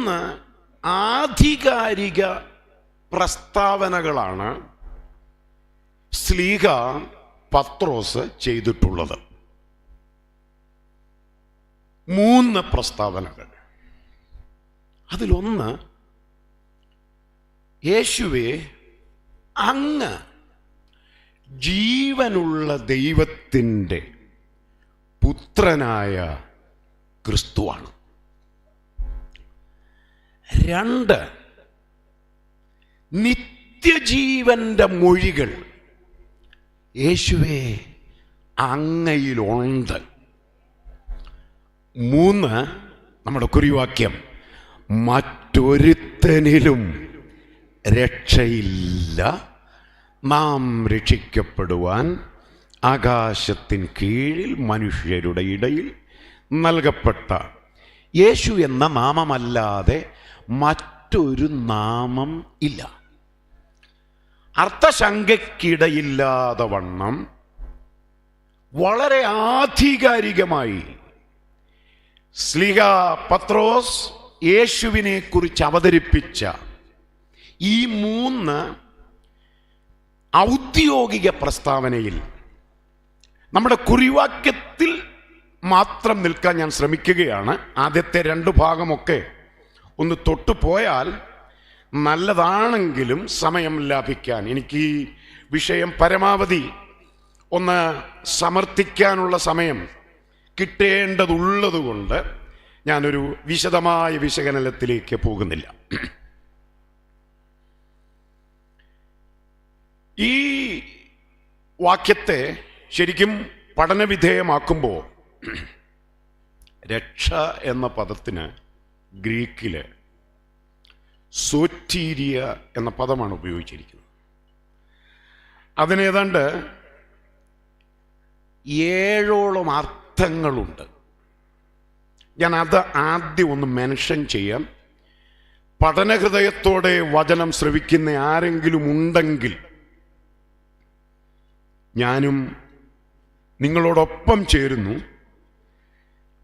മൂന്ന് ആധികാരിക പ്രസ്താവനകളാണ് ശ്ലീഹ പത്രോസ് ചെയ്തിട്ടുള്ളത്. 3 പ്രസ്താവനകൾ. അതിലൊന്ന്, യേശുവേ, അങ്ങ് ജീവനുള്ള ദൈവത്തിൻ്റെ പുത്രനായ ക്രിസ്തുവാണ്. 2, നിത്യജീവന്റെ മൊഴികൾ യേശുവേ അങ്ങയിലുണ്ട്. 3, നമ്മുടെ കുറിവാക്യം, മറ്റൊരുത്തനിലും രക്ഷയില്ല, നാം രക്ഷിക്കപ്പെടുവാൻ ആകാശത്തിൻ കീഴിൽ മനുഷ്യരുടെ ഇടയിൽ നൽകപ്പെട്ട യേശു എന്ന നാമമല്ലാതെ മറ്റൊരു നാമം ഇല്ല. അർത്ഥശങ്കയ്ക്കിടയില്ലാതെ വണ്ണം വളരെ ആധികാരികമായി ശ്ലീഹ പത്രോസ് യേശുവിനെ കുറിച്ച് അവതരിപ്പിച്ച ഈ 3 ഔദ്യോഗിക പ്രസ്താവനയിൽ നമ്മുടെ കുറിവാക്യത്തിൽ മാത്രം നിൽക്കാൻ ഞാൻ ശ്രമിക്കുകയാണ്. ആദ്യത്തെ 2 ഭാഗമൊക്കെ ഒന്ന് തൊട്ടുപോയാൽ നല്ലതാണെങ്കിലും സമയം ലാഭിക്കാൻ, എനിക്ക് ഈ വിഷയം പരമാവധി ഒന്ന് സമർത്ഥിക്കാനുള്ള സമയം കിട്ടേണ്ടതുള്ളതുകൊണ്ട് ഞാനൊരു വിശദമായ വിശകലനത്തിലേക്ക് പോകുന്നില്ല. ഈ വാക്യത്തെ ശരിക്കും പഠനവിധേയമാക്കുമ്പോൾ രക്ഷ എന്ന പദത്തിന് ഗ്രീക്കില് സോറ്റീരിയ എന്ന പദമാണ് ഉപയോഗിച്ചിരിക്കുന്നത്. അതിനേതാണ്ട് 7ഓളം അർത്ഥങ്ങളുണ്ട്. ഞാൻ അത് ആദ്യം ഒന്ന് മെൻഷൻ ചെയ്യാം. പഠനഹൃദയത്തോടെ വചനം ശ്രവിക്കുന്ന ആരെങ്കിലും ഉണ്ടെങ്കിൽ ഞാനും നിങ്ങളോടൊപ്പം ചേരുന്നു.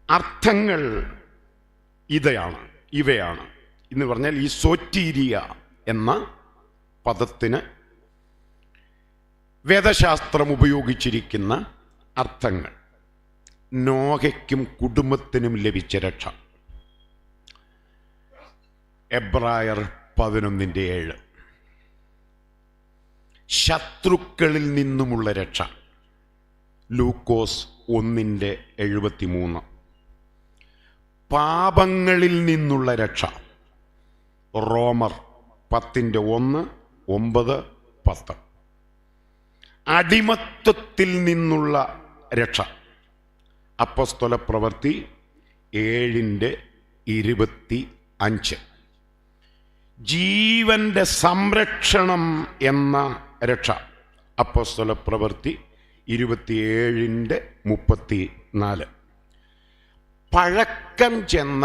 അർത്ഥങ്ങൾ ഇവയാണ് എന്ന് പറഞ്ഞാൽ, ഈ സോറ്റീരിയ എന്ന പദത്തിന് വേദശാസ്ത്രം ഉപയോഗിച്ചിരിക്കുന്ന അർത്ഥങ്ങൾ: നോഹയ്ക്കും കുടുംബത്തിനും ലഭിച്ച രക്ഷ, എബ്രായർ 11:7. ശത്രുക്കളിൽ നിന്നുമുള്ള രക്ഷ, ലൂക്കോസ് 1:73. പാപങ്ങളിൽ നിന്നുള്ള രക്ഷ, റോമർ 10:1, 9, 10. അടിമത്തത്തിൽ നിന്നുള്ള രക്ഷ, അപ്പോസ്തല പ്രവൃത്തി 7:25. ജീവന്റെ സംരക്ഷണം എന്ന രക്ഷ, അപ്പോസ്തല പ്രവൃത്തി 27:34. പഴക്കം ചെന്ന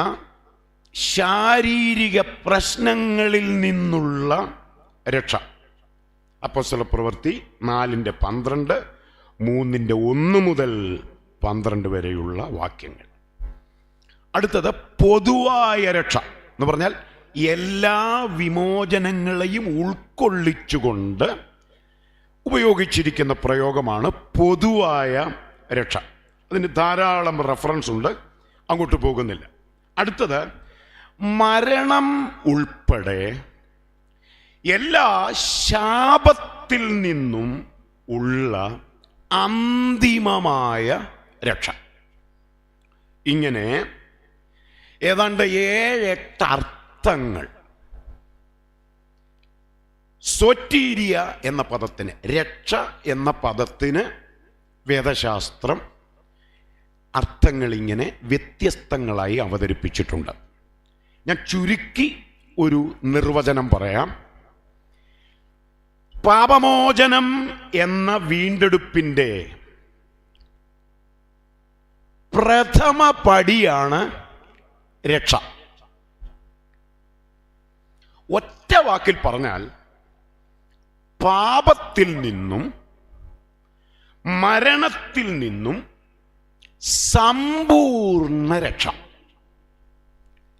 ശാരീരിക പ്രശ്നങ്ങളിൽ നിന്നുള്ള രക്ഷ, അപ്പോസ്തല പ്രവൃത്തി 4:12, 3:1 മുതൽ 12 വരെയുള്ള വാക്യങ്ങൾ. അടുത്തത് പൊതുവായ രക്ഷ എന്ന് പറഞ്ഞാൽ എല്ലാ വിമോചനങ്ങളെയും ഉൾക്കൊള്ളിച്ചുകൊണ്ട് ഉപയോഗിച്ചിരിക്കുന്ന പ്രയോഗമാണ് പൊതുവായ രക്ഷ. അതിന് ധാരാളം റെഫറൻസ് ഉണ്ട്, അങ്ങോട്ട് പോകുന്നില്ല. അടുത്തത്, മരണം ഉൾപ്പെടെ എല്ലാ ശാപത്തിൽ നിന്നും ഉള്ള അന്തിമമായ രക്ഷ. ഇങ്ങനെ ഏതാണ്ട് 7-8 അർത്ഥങ്ങൾ സോറ്റീരിയ എന്ന പദത്തിന്, രക്ഷ എന്ന പദത്തിന് വേദശാസ്ത്രം അർത്ഥങ്ങൾ ഇങ്ങനെ വ്യത്യസ്തങ്ങളായി അവതരിപ്പിച്ചിട്ടുണ്ട്. ഞാൻ ചുരുക്കി ഒരു നിർവചനം പറയാം. പാപമോചനം എന്ന വീണ്ടെടുപ്പിൻ്റെ പ്രഥമ പടിയാണ് രക്ഷ. ഒറ്റ വാക്കിൽ പറഞ്ഞാൽ, പാപത്തിൽ നിന്നും മരണത്തിൽ നിന്നും സമ്പൂർണ്ണ രക്ഷ.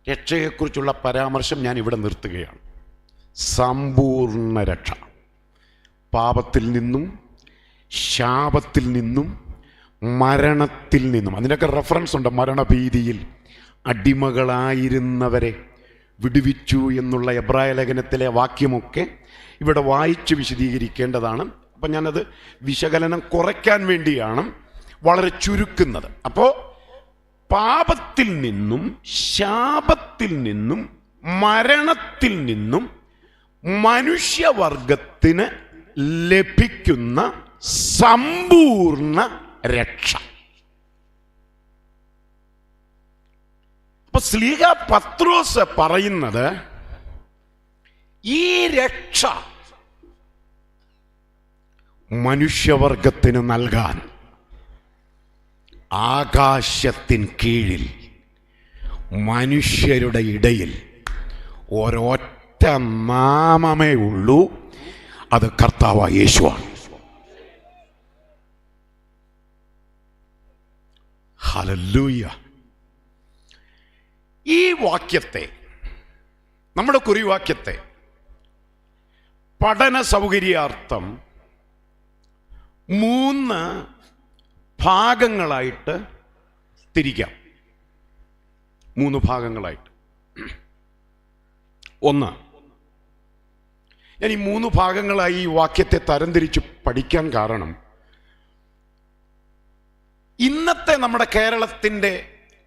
രക്ഷയെക്കുറിച്ചുള്ള പരാമർശം ഞാൻ ഇവിടെ നിർത്തുകയാണ്. സമ്പൂർണ്ണ രക്ഷ. പാപത്തിൽ നിന്നും, ശാപത്തിൽ നിന്നും, മരണത്തിൽ നിന്നും. അതിനൊക്കെ റെഫറൻസ് ഉണ്ട്. മരണഭീതിയിൽ അടിമകളായിരുന്നവരെ വിടുവിച്ചു എന്നുള്ള എബ്രായ ലേഖനത്തിലെ വാക്യമൊക്കെ ഇവിടെ വായിച്ച് വിശദീകരിക്കേണ്ടതാണ്. അപ്പം ഞാനത് വിശകലനം കുറയ്ക്കാൻ വേണ്ടിയാണ് വളരെ ചുരുക്കുന്നത്. അപ്പോൾ പാപത്തിൽ നിന്നും, ശാപത്തിൽ നിന്നും, മരണത്തിൽ നിന്നും മനുഷ്യവർഗത്തിന് ലഭിക്കുന്ന സമ്പൂർണ്ണ രക്ഷ. അപ്പൊ ശ്ലീഹ പത്രോസ് പറയുന്നത് ഈ രക്ഷ മനുഷ്യവർഗത്തിന് നൽകാൻ ആകാശത്തിൻ കീഴിൽ മനുഷ്യരുടെ ഇടയിൽ ഒരൊറ്റ നാമമേ ഉള്ളൂ. അത് കർത്താവായ യേശുവാണ്. ഹല്ലേലൂയ. ഈ വാക്യത്തെ, നമ്മുടെ കുറിവാക്യത്തെ പഠന സൗകര്യാർത്ഥം 3 ഭാഗങ്ങളായിട്ട് തിരിക്കാം. 3 ഭാഗങ്ങളായിട്ട്. ഒന്ന്, ഞാൻ ഈ 3 ഭാഗങ്ങളായി ഈ വാക്യത്തെ തരംതിരിച്ച് പഠിക്കാൻ കാരണം, ഇന്നത്തെ നമ്മുടെ കേരളത്തിൻ്റെ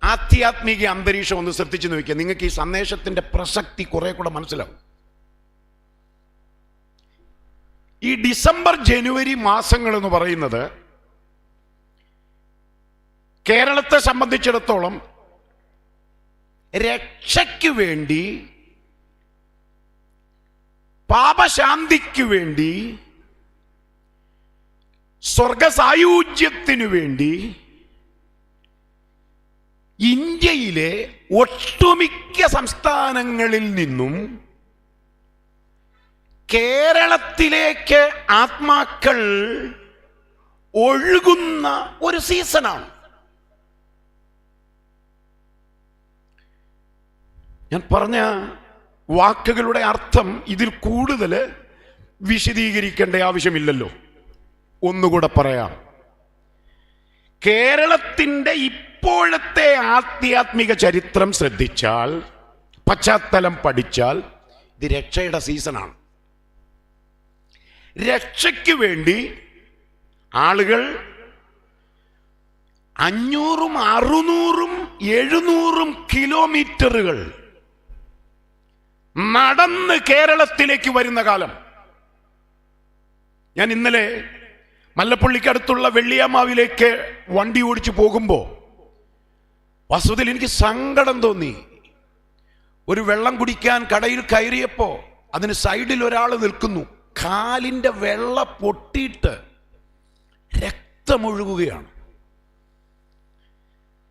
ആധ്യാത്മിക അന്തരീക്ഷം ഒന്ന് ശ്രദ്ധിച്ചു നോക്കിയാൽ നിങ്ങൾക്ക് ഈ സന്ദേശത്തിൻ്റെ പ്രസക്തി കുറെ കൂടെ മനസ്സിലാവും. ഈ ഡിസംബർ, ജനുവരി മാസങ്ങൾ എന്ന് പറയുന്നത് കേരളത്തെ സംബന്ധിച്ചിടത്തോളം രക്ഷയ്ക്ക് വേണ്ടി, പാപശാന്തിക്ക് വേണ്ടി, സ്വർഗസായുജ്യത്തിനു വേണ്ടി ഇന്ത്യയിലെ ഒട്ടുമിക്ക സംസ്ഥാനങ്ങളിൽ നിന്നും കേരളത്തിലേക്ക് ആത്മാക്കൾ ഒഴുകുന്ന ഒരു സീസണാണ്. ഞാൻ പറഞ്ഞ വാക്കുകളുടെ അർത്ഥം ഇതിൽ കൂടുതൽ വിശദീകരിക്കേണ്ട ആവശ്യമില്ലല്ലോ. ഒന്നുകൂടെ പറയാം. കേരളത്തിൻ്റെ ഇപ്പോഴത്തെ ആധ്യാത്മിക ചരിത്രം ശ്രദ്ധിച്ചാൽ, പശ്ചാത്തലം പഠിച്ചാൽ, ഇത് രക്ഷയുടെ സീസണാണ്. രക്ഷയ്ക്ക് വേണ്ടി ആളുകൾ 500, 600, 700 കിലോമീറ്ററുകൾ നടന്ന് കേരളത്തിലേക്ക് വരുന്ന കാലം. ഞാൻ ഇന്നലെ മല്ലപ്പള്ളിക്കടുത്തുള്ള വെള്ളിയാമാവിലേക്ക് വണ്ടി ഓടിച്ചു പോകുമ്പോൾ വസ്തുതയിൽ എനിക്ക് സങ്കടം തോന്നി. ഒരു വെള്ളം കുടിക്കാൻ കടയിൽ കയറിയപ്പോൾ അതിന് സൈഡിൽ ഒരാൾ നിൽക്കുന്നു. കാലിൻ്റെ വെള്ള പൊട്ടിയിട്ട് രക്തമൊഴുകുകയാണ്.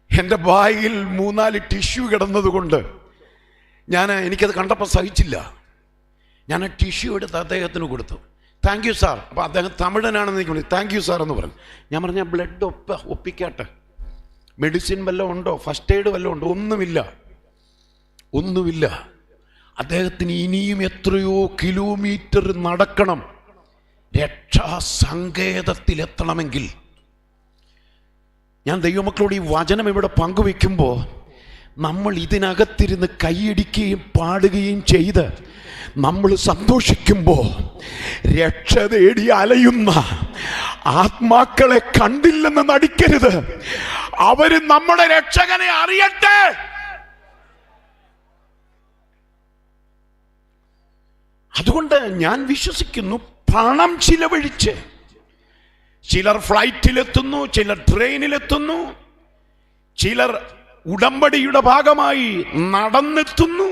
എൻ്റെ ബാഗിൽ 3-4 ടിഷ്യൂ കിടന്നതുകൊണ്ട് എനിക്കത് കണ്ടപ്പോൾ സഹിച്ചില്ല. ഞാൻ ആ ടിഷ്യൂ എടുത്ത് അദ്ദേഹത്തിന് കൊടുത്തു. Thank you sir. അപ്പോൾ അദ്ദേഹം തമിഴനാണെന്ന് എനിക്ക് വിളിച്ചു. താങ്ക് യു സാർ എന്ന് പറഞ്ഞു. ഞാൻ പറഞ്ഞ ബ്ലഡ് ഒപ്പിക്കാട്ടെ, മെഡിസിൻ വല്ലതും ഉണ്ടോ, ഫസ്റ്റ് എയ്ഡ് വല്ലതും ഉണ്ടോ? ഒന്നുമില്ല. അദ്ദേഹത്തിന് ഇനിയും എത്രയോ കിലോമീറ്റർ നടക്കണം രക്ഷാസങ്കേതത്തിലെത്തണമെങ്കിൽ. ഞാൻ ദൈവമക്കളോട് ഈ വചനം ഇവിടെ പങ്കുവെക്കുമ്പോൾ നമ്മൾ ഇതിനകത്തിരുന്ന് കൈയടിക്കുകയും പാടുകയും ചെയ്ത് നമ്മൾ സന്തോഷിക്കുമ്പോൾ രക്ഷ തേടി അലയുന്ന ആത്മാക്കളെ കണ്ടില്ലെന്ന് നടിക്കരുത്. അവര് നമ്മുടെ രക്ഷകനെ അറിയട്ടെ. അതുകൊണ്ട് ഞാൻ വിശ്വസിക്കുന്നു, പണം ചിലവഴിച്ച് ചിലർ ഫ്ലൈറ്റിലെത്തുന്നു, ചിലർ ട്രെയിനിലെത്തുന്നു, ചിലർ ഉടമ്പടിയുടെ ഭാഗമായി നടന്നെത്തുന്നു.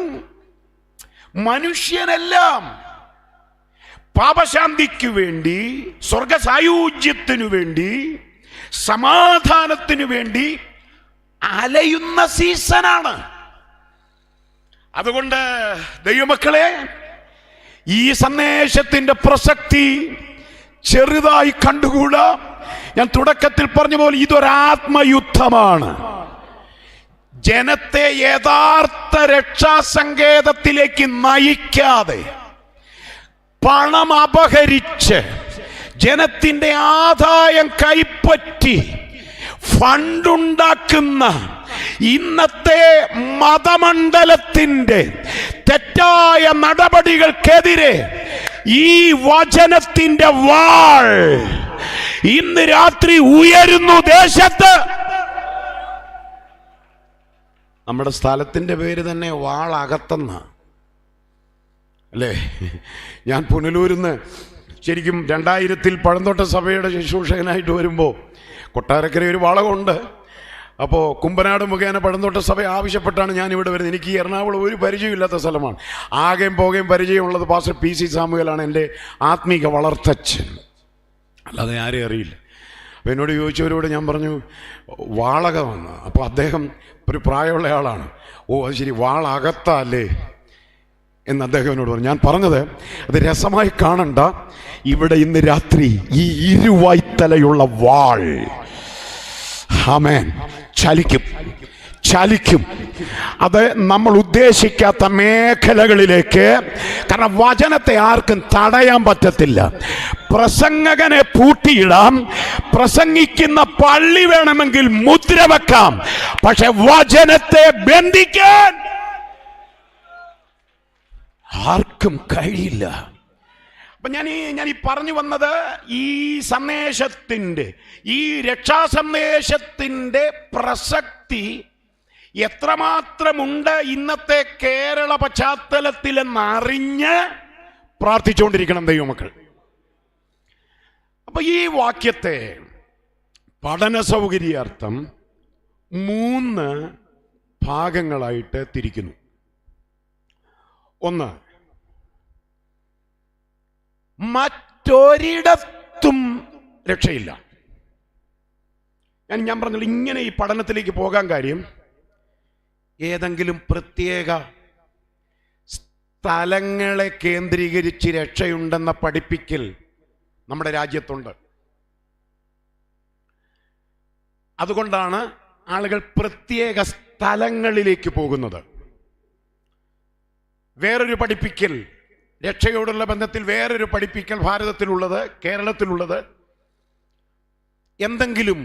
മനുഷ്യനെല്ലാം പാപശാന്തിക്ക് വേണ്ടി, സ്വർഗസായുജ്യത്തിനു വേണ്ടി, സമാധാനത്തിനു വേണ്ടി അലയുന്ന സീസണാണ്. അതുകൊണ്ട് ദൈവമക്കളെ, ഈ സന്ദേശത്തിന്റെ പ്രസക്തി ചെറുതായി കണ്ടുകൂടാ. ഞാൻ തുടക്കത്തിൽ പറഞ്ഞ പോലെ ഇതൊരാത്മയുദ്ധമാണ്. ജനത്തെ യഥാർത്ഥ രക്ഷാസങ്കേതത്തിലേക്ക് നയിക്കാതെ പണം അപഹരിച്ച് ജനത്തിന്റെ ആദായം കൈപ്പറ്റി ഫണ്ടുണ്ടാക്കുന്ന ഇന്നത്തെ മതമണ്ഡലത്തിന്റെ തെറ്റായ നടപടികൾക്കെതിരെ ഈ വചനത്തിന്റെ വാൾ ഇന്ന് രാത്രി ഉയരുന്നു ദേശത്ത്. നമ്മുടെ സ്ഥലത്തിന്റെ പേര് തന്നെ വാളകത്തെന്ന അല്ലേ? ഞാൻ പുനലൂരിന്ന് ശരിക്കും 2000 പഴന്തോട്ട സഭയുടെ ശുശ്രൂഷകനായിട്ട് വരുമ്പോൾ കൊട്ടാരക്കര ഒരു വളവുണ്ട്. അപ്പോൾ കുമ്പനാട് മുഖേന പഴന്തോട്ട സഭ ആവശ്യപ്പെട്ടാണ് ഞാൻ ഇവിടെ വരുന്നത്. എനിക്ക് ഈ എറണാകുളം ഒരു പരിചയമില്ലാത്ത സ്ഥലമാണ്. ആകെയും പോകുകയും പരിചയമുള്ളത് പാസ്റ്റർ PC സാമുവേലാണ്, എൻ്റെ ആത്മീക വളർത്തച്ഛൻ, അല്ലാതെ ആരെയും അറിയില്ല. അപ്പോൾ എന്നോട് ചോദിച്ചവരോട് ഞാൻ പറഞ്ഞു വാളകമെന്ന്. അപ്പോൾ അദ്ദേഹം ഒരു പ്രായമുള്ള ആളാണ്. ഓ അത് ശരി, വാളകത്തല്ലേ എന്ന് അദ്ദേഹം എന്നോട് പറഞ്ഞു. ഞാൻ പറഞ്ഞത് അത് രസമായി കാണണ്ട, ഇവിടെ ഇന്ന് രാത്രി ഈ ഇരുവായ്ത്തലയുള്ള വാൾ ആമേൻ ചലിക്കും. അത് നമ്മൾ ഉദ്ദേശിക്കാത്ത മേഖലകളിലേക്ക്. കാരണം വചനത്തെ ആർക്കും തടയാൻ പറ്റത്തില്ല. പ്രസംഗകനെ പൂട്ടിയിടാം, പ്രസംഗിക്കുന്ന പള്ളി വേണമെങ്കിൽ മുദ്ര വെക്കാം, പക്ഷെ വചനത്തെ ബന്ധിക്കാൻ ആർക്കും കഴിയില്ല. അപ്പൊ ഞാൻ ഈ പറഞ്ഞു വന്നത് ഈ സന്ദേശത്തിന്റെ, ഈ രക്ഷാസന്ദേശത്തിന്റെ പ്രസക്തി എത്രമാത്രമുണ്ട് ഇന്നത്തെ കേരള പശ്ചാത്തലത്തിലെന്നറിഞ്ഞ് പ്രാർത്ഥിച്ചുകൊണ്ടിരിക്കണം ദൈവമക്കൾ. അപ്പൊ ഈ വാക്യത്തെ പഠന സൗകര്യാർത്ഥം 3 ഭാഗങ്ങളായിട്ട് തിരിക്കുന്നു. ഒന്ന്, മറ്റൊരിടത്തും രക്ഷയില്ല. ഞാൻ പറഞ്ഞത് ഇങ്ങനെ ഈ പഠനത്തിലേക്ക് പോകാൻ കാര്യം, ഏതെങ്കിലും പ്രത്യേക സ്ഥലങ്ങളെ കേന്ദ്രീകരിച്ച് രക്ഷയുണ്ടെന്ന പഠിപ്പിക്കൽ നമ്മുടെ രാജ്യത്തുണ്ട്. അതുകൊണ്ടാണ് ആളുകൾ പ്രത്യേക സ്ഥലങ്ങളിലേക്ക് പോകുന്നത്. വേറൊരു പഠിപ്പിക്കൽ, രക്ഷയോടുള്ള ബന്ധത്തിൽ വേറൊരു പഠിപ്പിക്കൽ ഭാരതത്തിലുള്ളത്, കേരളത്തിലുള്ളത്, എന്തെങ്കിലും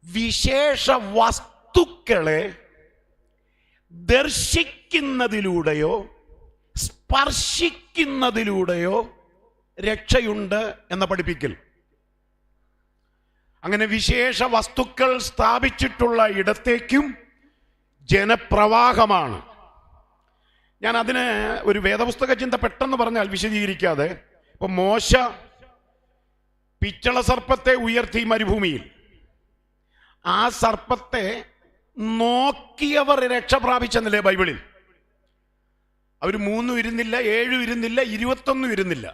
വിശേഷ വസ്തുക്കളെ ദർശിക്കുന്നതിലൂടെയോ സ്പർശിക്കുന്നതിലൂടെയോ രക്ഷയുണ്ട് എന്ന പഠിപ്പിക്കൽ. അങ്ങനെ വിശേഷ വസ്തുക്കൾ സ്ഥാപിച്ചിട്ടുള്ള ഇടത്തേക്കും ജനപ്രവാഹമാണ്. ഞാൻ അതിന് ഒരു വേദപുസ്തക ചിന്ത പെട്ടെന്ന് പറഞ്ഞാൽ വിശദീകരിക്കാതെ, ഇപ്പൊ മോശ പിച്ചള സർപ്പത്തെ ഉയർത്തി മരുഭൂമിയിൽ, ആ സർപ്പത്തെ നോക്കിയവർ രക്ഷ പ്രാപിച്ചെന്നല്ലേ ബൈബിളിൽ? അവർ 3 ഇരുന്നില്ല, 7 ഇരുന്നില്ല, 21 ഇരുന്നില്ല.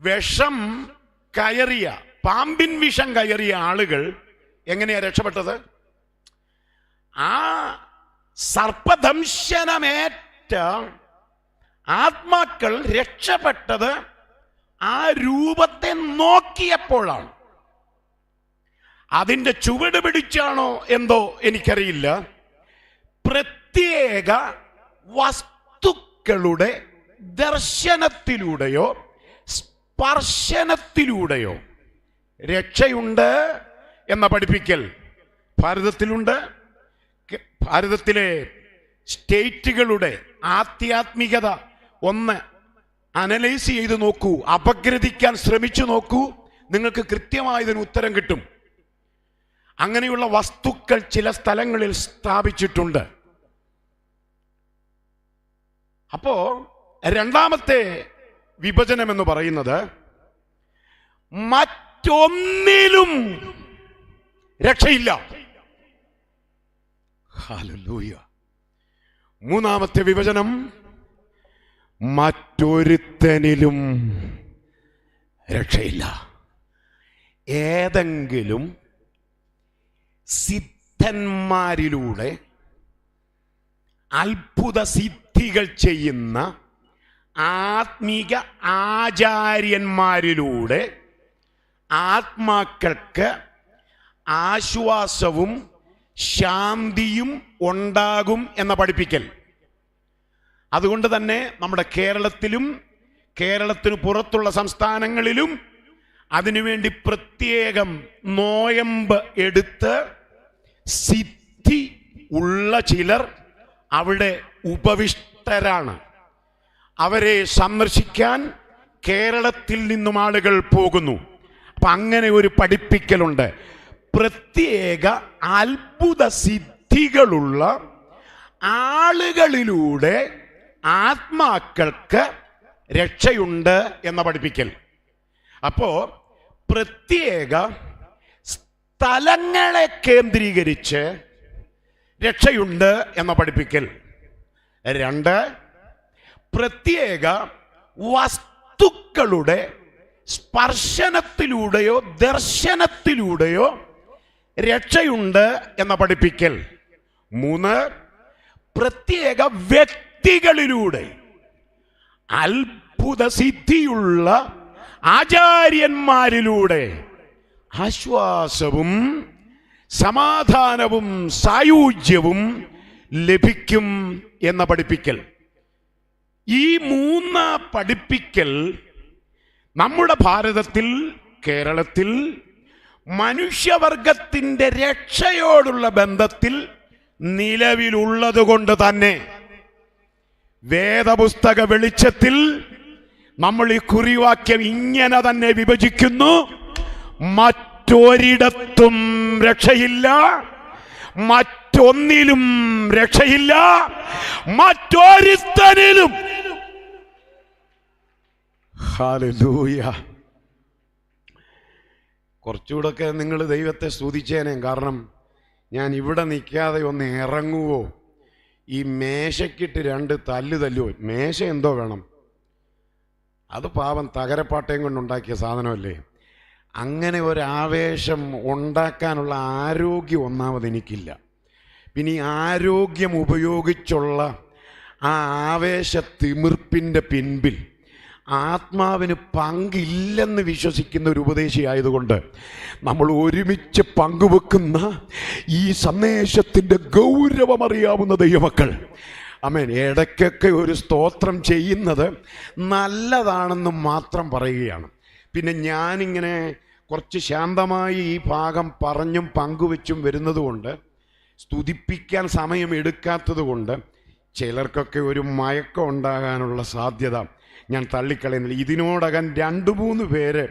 വിഷം കയറിയ, പാമ്പിൻ വിഷം കയറിയ ആളുകൾ എങ്ങനെയാ രക്ഷപ്പെട്ടത്? ആ സർപ്പദംശനമേറ്റ ആത്മാക്കൾ രക്ഷപ്പെട്ടത് ആ രൂപത്തെ നോക്കിയപ്പോഴാണ്. അതിൻ്റെ ചുവട് പിടിച്ചാണോ എന്തോ എനിക്കറിയില്ല. പ്രത്യേക വസ്തുക്കളുടെ ദർശനത്തിലൂടെയോ സ്പർശനത്തിലൂടെയോ രക്ഷയുണ്ട് എന്ന പഠിപ്പിക്കൽ ഭാരതത്തിലുണ്ട്. ഭാരതത്തിലെ സ്റ്റേറ്റുകളുടെ ആധ്യാത്മികത ഒന്ന് അനലൈസ് ചെയ്ത് നോക്കൂ, അപഗ്രഥിക്കാൻ ശ്രമിച്ചു നോക്കൂ, നിങ്ങൾക്ക് കൃത്യമായതിന് ഉത്തരം കിട്ടും. അങ്ങനെയുള്ള വസ്തുക്കൾ ചില സ്ഥലങ്ങളിൽ സ്ഥാപിച്ചിട്ടുണ്ട്. അപ്പോ രണ്ടാമത്തെ വിഭജനം എന്ന് പറയുന്നത് മറ്റൊന്നിലും രക്ഷയില്ല. ഹല്ലേലൂയ. മൂന്നാമത്തെ വിഭജനം മറ്റൊരുത്തനിലും രക്ഷയില്ല. ഏതെങ്കിലും സിദ്ധന്മാരിലൂടെ അത്ഭുത സിദ്ധികൾ ചെയ്യുന്ന ആത്മീക ആചാര്യന്മാരിലൂടെ ആത്മാക്കൾക്ക് ആശ്വാസവും ശാന്തിയും ഉണ്ടാകും എന്ന പഠിപ്പിക്കൽ. അതുകൊണ്ട് തന്നെ നമ്മുടെ കേരളത്തിലും കേരളത്തിന് പുറത്തുള്ള സംസ്ഥാനങ്ങളിലും അതിനുവേണ്ടി പ്രത്യേകം നോയമ്പ് എടുത്ത് സിദ്ധി ഉള്ള ചിലർ അവിടെ ഉപവിഷ്ടരാണ്. അവരെ സന്ദർശിക്കാൻ കേരളത്തിൽ നിന്നും ആളുകൾ പോകുന്നു. അപ്പം അങ്ങനെ ഒരു പഠിപ്പിക്കലുണ്ട്. പ്രത്യേക അത്ഭുത സിദ്ധികളുള്ള ആളുകളിലൂടെ ആത്മാക്കൾക്ക് രക്ഷയുണ്ട് എന്ന പഠിപ്പിക്കൽ. അപ്പോ പ്രത്യേക സ്ഥലങ്ങളെ കേന്ദ്രീകരിച്ച് രക്ഷയുണ്ട് എന്ന പഠിപ്പിക്കൽ. 2, പ്രത്യേക വസ്തുക്കളുടെ സ്പർശനത്തിലൂടെയോ ദർശനത്തിലൂടെയോ രക്ഷയുണ്ട് എന്ന പഠിപ്പിക്കൽ. 3, പ്രത്യേക വ്യക്തികളിലൂടെ അത്ഭുത സിദ്ധിയുള്ള ആചാര്യന്മാരിലൂടെ ആശ്വാസവും സമാധാനവും സായുജ്യവും ലഭിക്കും എന്ന പഠിപ്പിക്കൽ. ഈ 3 പഠിപ്പിക്കൽ നമ്മുടെ ഭാരതത്തിൽ, കേരളത്തിൽ മനുഷ്യവർഗത്തിൻ്റെ രക്ഷയോടുള്ള ബന്ധത്തിൽ നിലവിലുള്ളത് കൊണ്ട് തന്നെ വേദപുസ്തക വെളിച്ചത്തിൽ നമ്മൾ ഈ കുറിവാക്യം ഇങ്ങനെ തന്നെ വിഭജിക്കുന്നു: മറ്റൊരിടത്തും രക്ഷയില്ല, മറ്റൊന്നിലും രക്ഷയില്ല, മറ്റൊരുത്തനിലും. ഹല്ലേലൂയ. കുറച്ചുകൂടൊക്കെ നിങ്ങൾ ദൈവത്തെ സ്തുതിച്ചേനെ. കാരണം ഞാൻ ഇവിടെ നിൽക്കാതെ ഒന്ന് ഇറങ്ങുവോ, ഈ മേശയ്ക്കിട്ട് 2 തല്ലുവോ. മേശ എന്തോ വേണം, അത് പാവം തകരപ്പാട്ടയും കൊണ്ടുണ്ടാക്കിയ സാധനമല്ലേ. അങ്ങനെ ഒരാവേശം ഉണ്ടാക്കാനുള്ള ആരോഗ്യം ഒന്നാമത് എനിക്കില്ല. പിന്നെ ഈ ആരോഗ്യം ഉപയോഗിച്ചുള്ള ആ ആവേശ തിമിർപ്പിൻ്റെ പിൻപിൽ ആത്മാവിന് പങ്കില്ലെന്ന് വിശ്വസിക്കുന്ന ഒരു ഉപദേശിയായതുകൊണ്ട് നമ്മൾ ഒരുമിച്ച് പങ്കുവെക്കുന്ന ഈ സന്ദേശത്തിൻ്റെ ഗൗരവം അറിയാവുന്ന ദൈവമക്കൾ, ആമേൻ, ഇടയ്ക്കൊക്കെ ഒരു സ്തോത്രം ചെയ്യുന്നത് നല്ലതാണെന്ന് മാത്രം പറയുകയാണ്. പിന്നെ ഞാനിങ്ങനെ കുറച്ച് ശാന്തമായി ഈ ഭാഗം പറഞ്ഞും പങ്കുവെച്ചും വരുന്നത് കൊണ്ട്, സ്തുതിപ്പിക്കാൻ സമയം എടുക്കാത്തത് കൊണ്ട് ചിലർക്കൊക്കെ ഒരു മയക്കം ഉണ്ടാകാനുള്ള സാധ്യത ഞാൻ തള്ളിക്കളയുന്നില്ല. ഇതിനോടകം 2-3 പേര്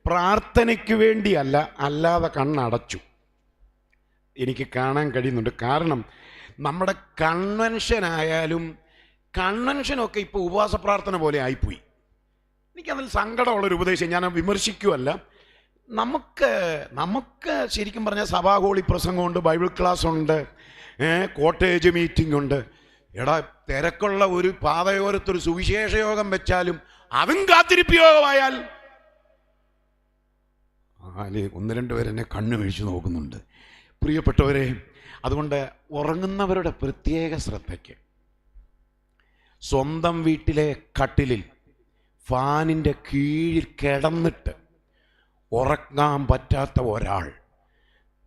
പ്രാർത്ഥനയ്ക്ക് വേണ്ടിയല്ല, അല്ലാതെ കണ്ണടച്ചു. എനിക്ക് കാണാൻ കഴിയുന്നുണ്ട്. കാരണം നമ്മുടെ കൺവെൻഷനായാലും കൺവെൻഷനൊക്കെ ഇപ്പോൾ ഉപവാസ പ്രാർത്ഥന പോലെ ആയിപ്പോയി. എനിക്കതിൽ സങ്കടമുള്ളൊരു ഉപദേശം, ഞാൻ വിമർശിക്കുമല്ല. നമുക്ക് ശരിക്കും പറഞ്ഞാൽ സഭാഗോളി പ്രസംഗമുണ്ട്, ബൈബിൾ ക്ലാസ് ഉണ്ട്, കോട്ടേജ് മീറ്റിംഗ് ഉണ്ട്. എടാ, തിരക്കുള്ള ഒരു പാതയോരത്തൊരു സുവിശേഷ യോഗം വെച്ചാലും അതും കാത്തിരിപ്പ് യോഗമായാൽ 1-2 പേരെന്നെ കണ്ണു വീഴ്ച നോക്കുന്നുണ്ട്. പ്രിയപ്പെട്ടവരെ, അതുകൊണ്ട് ഉറങ്ങുന്നവരുടെ പ്രത്യേക ശ്രദ്ധയ്ക്ക്, സ്വന്തം വീട്ടിലെ കട്ടിലിൽ ഫാനിൻ്റെ കീഴിൽ കിടന്നിട്ട് ഉറങ്ങാൻ പറ്റാത്ത ഒരാൾ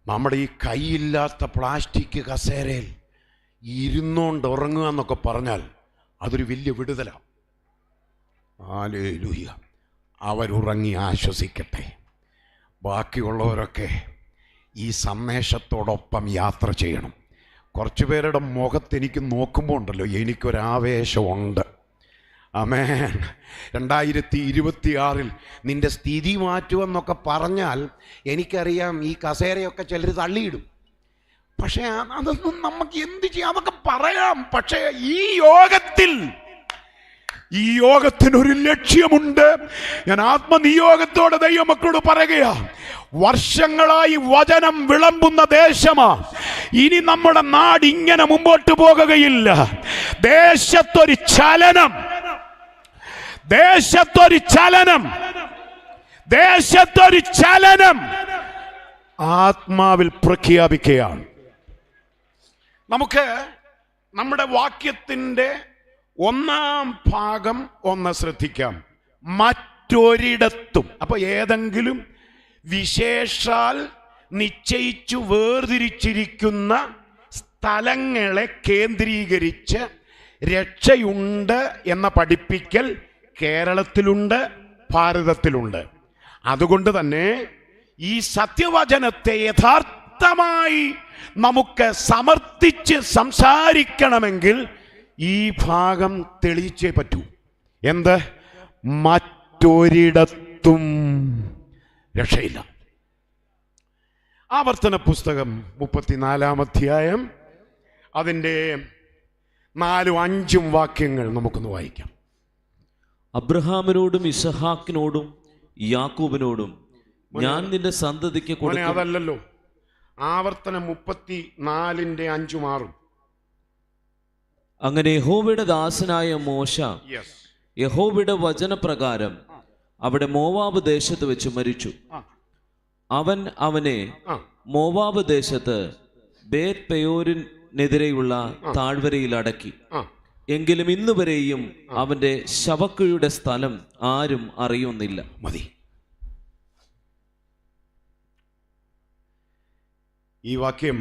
നമ്മുടെ ഈ കൈയില്ലാത്ത പ്ലാസ്റ്റിക് കസേരയിൽ ഇരുന്നോണ്ട് ഉറങ്ങുക എന്നൊക്കെ പറഞ്ഞാൽ അതൊരു വലിയ വിടുതലാണ്. ഹല്ലേലൂയ. അവരുറങ്ങി ആശ്വസിക്കട്ടെ. ബാക്കിയുള്ളവരൊക്കെ ഈ സന്ദേശത്തോടൊപ്പം യാത്ര ചെയ്യണം. കുറച്ച് പേരുടെ മുഖത്ത് എനിക്ക് നോക്കുമ്പോൾ ഉണ്ടല്ലോ, എനിക്കൊരാവേശമുണ്ട്. ആമേൻ. 2026 നിന്റെ സ്ഥിതി മാറ്റുമെന്നൊക്കെ പറഞ്ഞാൽ എനിക്കറിയാം ഈ കസേരയൊക്കെ ചിലർ തള്ളിയിടും. പക്ഷേ അതൊന്നും നമുക്ക് എന്ത് ചെയ്യാം, അതൊക്കെ പറയാം. പക്ഷേ ഈ യോഗത്തിനൊരു ലക്ഷ്യമുണ്ട്. ഞാൻ ആത്മനിയോഗത്തോടെ ദൈവമക്കളോട് പറയുകയാ, വർഷങ്ങളായി വചനം വിളമ്പുന്ന ദേശമാ. ഇനി നമ്മുടെ നാട് ഇങ്ങനെ മുമ്പോട്ട് പോകുകയില്ല. ദേശത്തൊരു ചലനം, ദേശത്തൊരു ചലനം, ദേശത്തൊരു ചലനം ആത്മാവിൽ പ്രഖ്യാപിക്കുകയാണ്. നമുക്ക് നമ്മുടെ വാക്യത്തിൻ്റെ 1-ാം ഭാഗം ഒന്ന് ശ്രദ്ധിക്കാം. മറ്റൊരിടത്തും. അപ്പൊ ഏതെങ്കിലും വിശേഷാൽ നിശ്ചയിച്ചു വേർതിരിച്ചിരിക്കുന്ന സ്ഥലങ്ങളെ കേന്ദ്രീകരിച്ച് രക്ഷയുണ്ട് എന്ന പഠിപ്പിക്കൽ കേരളത്തിലുണ്ട്, ഭാരതത്തിലുണ്ട്. അതുകൊണ്ട് തന്നെ ഈ സത്യവചനത്തെ യഥാർത്ഥമായി നമുക്ക് സമർത്ഥിച്ച് സംസാരിക്കണമെങ്കിൽ ഈ ഭാഗം തെളിയിച്ചേ പറ്റൂ. എന്ത്? മറ്റൊരിടത്തും രക്ഷയില്ല. ആവർത്തന പുസ്തകം 34-ാം അധ്യായം അതിൻ്റെ 4-5 വാക്യങ്ങൾ നമുക്കൊന്ന് വായിക്കാം. അബ്രഹാമിനോടും ഇസഹാക്കിനോടും യാക്കോബിനോടും ഞാൻ നിന്റെ സന്തതിക്ക് കൊടുക്കും. അതല്ലല്ലോ, ആവർത്തനം 34-ന്റെ 5-6. അങ്ങനെ യഹോവയുടെ ദാസനായ മോശ യഹോവയുടെ വചനപ്രകാരം അവിടെ മോവാബ് ദേശത്ത് വെച്ച് മരിച്ചു. അവൻ അവനെ മോവാബ് ദേശത്ത് ബേത് പെയോരിനെതിരെയുള്ള താഴ്വരയിൽ അടക്കി. എങ്കിലും ഇന്നുവരെയും അവന്റെ ശവക്കുഴിയുടെ സ്ഥലം ആരും അറിയുന്നില്ല. മതി. ഈ വാക്യം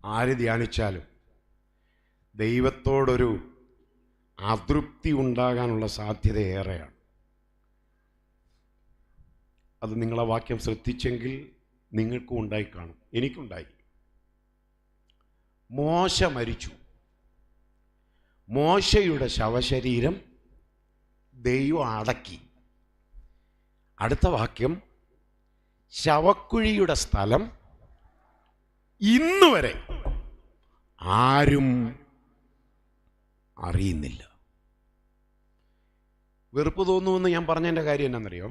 ആര് ധ്യാനിച്ചാലും ദൈവത്തോടൊരു അതൃപ്തി ഉണ്ടാകാനുള്ള സാധ്യത ഏറെയാണ്. അത് നിങ്ങളെ വാക്യം ശ്രദ്ധിച്ചെങ്കിൽ നിങ്ങൾക്കും ഉണ്ടായി കാണും, എനിക്കുണ്ടായി. മോശ മരിച്ചു. മോശയുടെ ശവശരീരം ദൈവം അടക്കി. അടുത്ത വാക്യം, ശവക്കുഴിയുടെ സ്ഥലം ഇന്നുവരെ ആരും അറിയുന്നില്ല. വെറുപ്പ് തോന്നുമെന്ന് ഞാൻ പറഞ്ഞതിൻ്റെ കാര്യം എന്നാണെന്നറിയോ?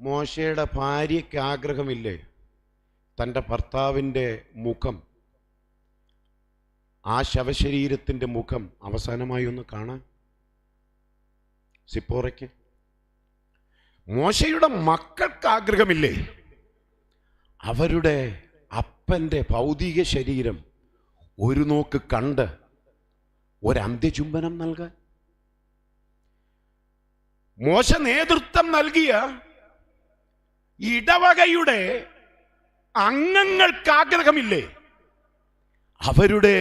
മോശയുടെ ഭാര്യയ്ക്ക് ആഗ്രഹമില്ലേ തൻ്റെ ഭർത്താവിൻ്റെ മുഖം, ആ ശവശരീരത്തിൻ്റെ മുഖം അവസാനമായി ഒന്ന് കാണാൻ? സിപ്പോറയ്ക്ക്. മോശയുടെ മക്കൾക്ക് ആഗ്രഹമില്ലേ അവരുടെ അപ്പൻ്റെ ഭൗതിക ശരീരം ഒരു നോക്ക് കണ്ട് ഒരന്ത്യചുംബനം നൽകാൻ? മോശ നേതൃത്വം നൽകിയ ഇടവകയുടെ അംഗങ്ങൾക്ക് ആഗ്രഹമില്ലേ അവരുടെ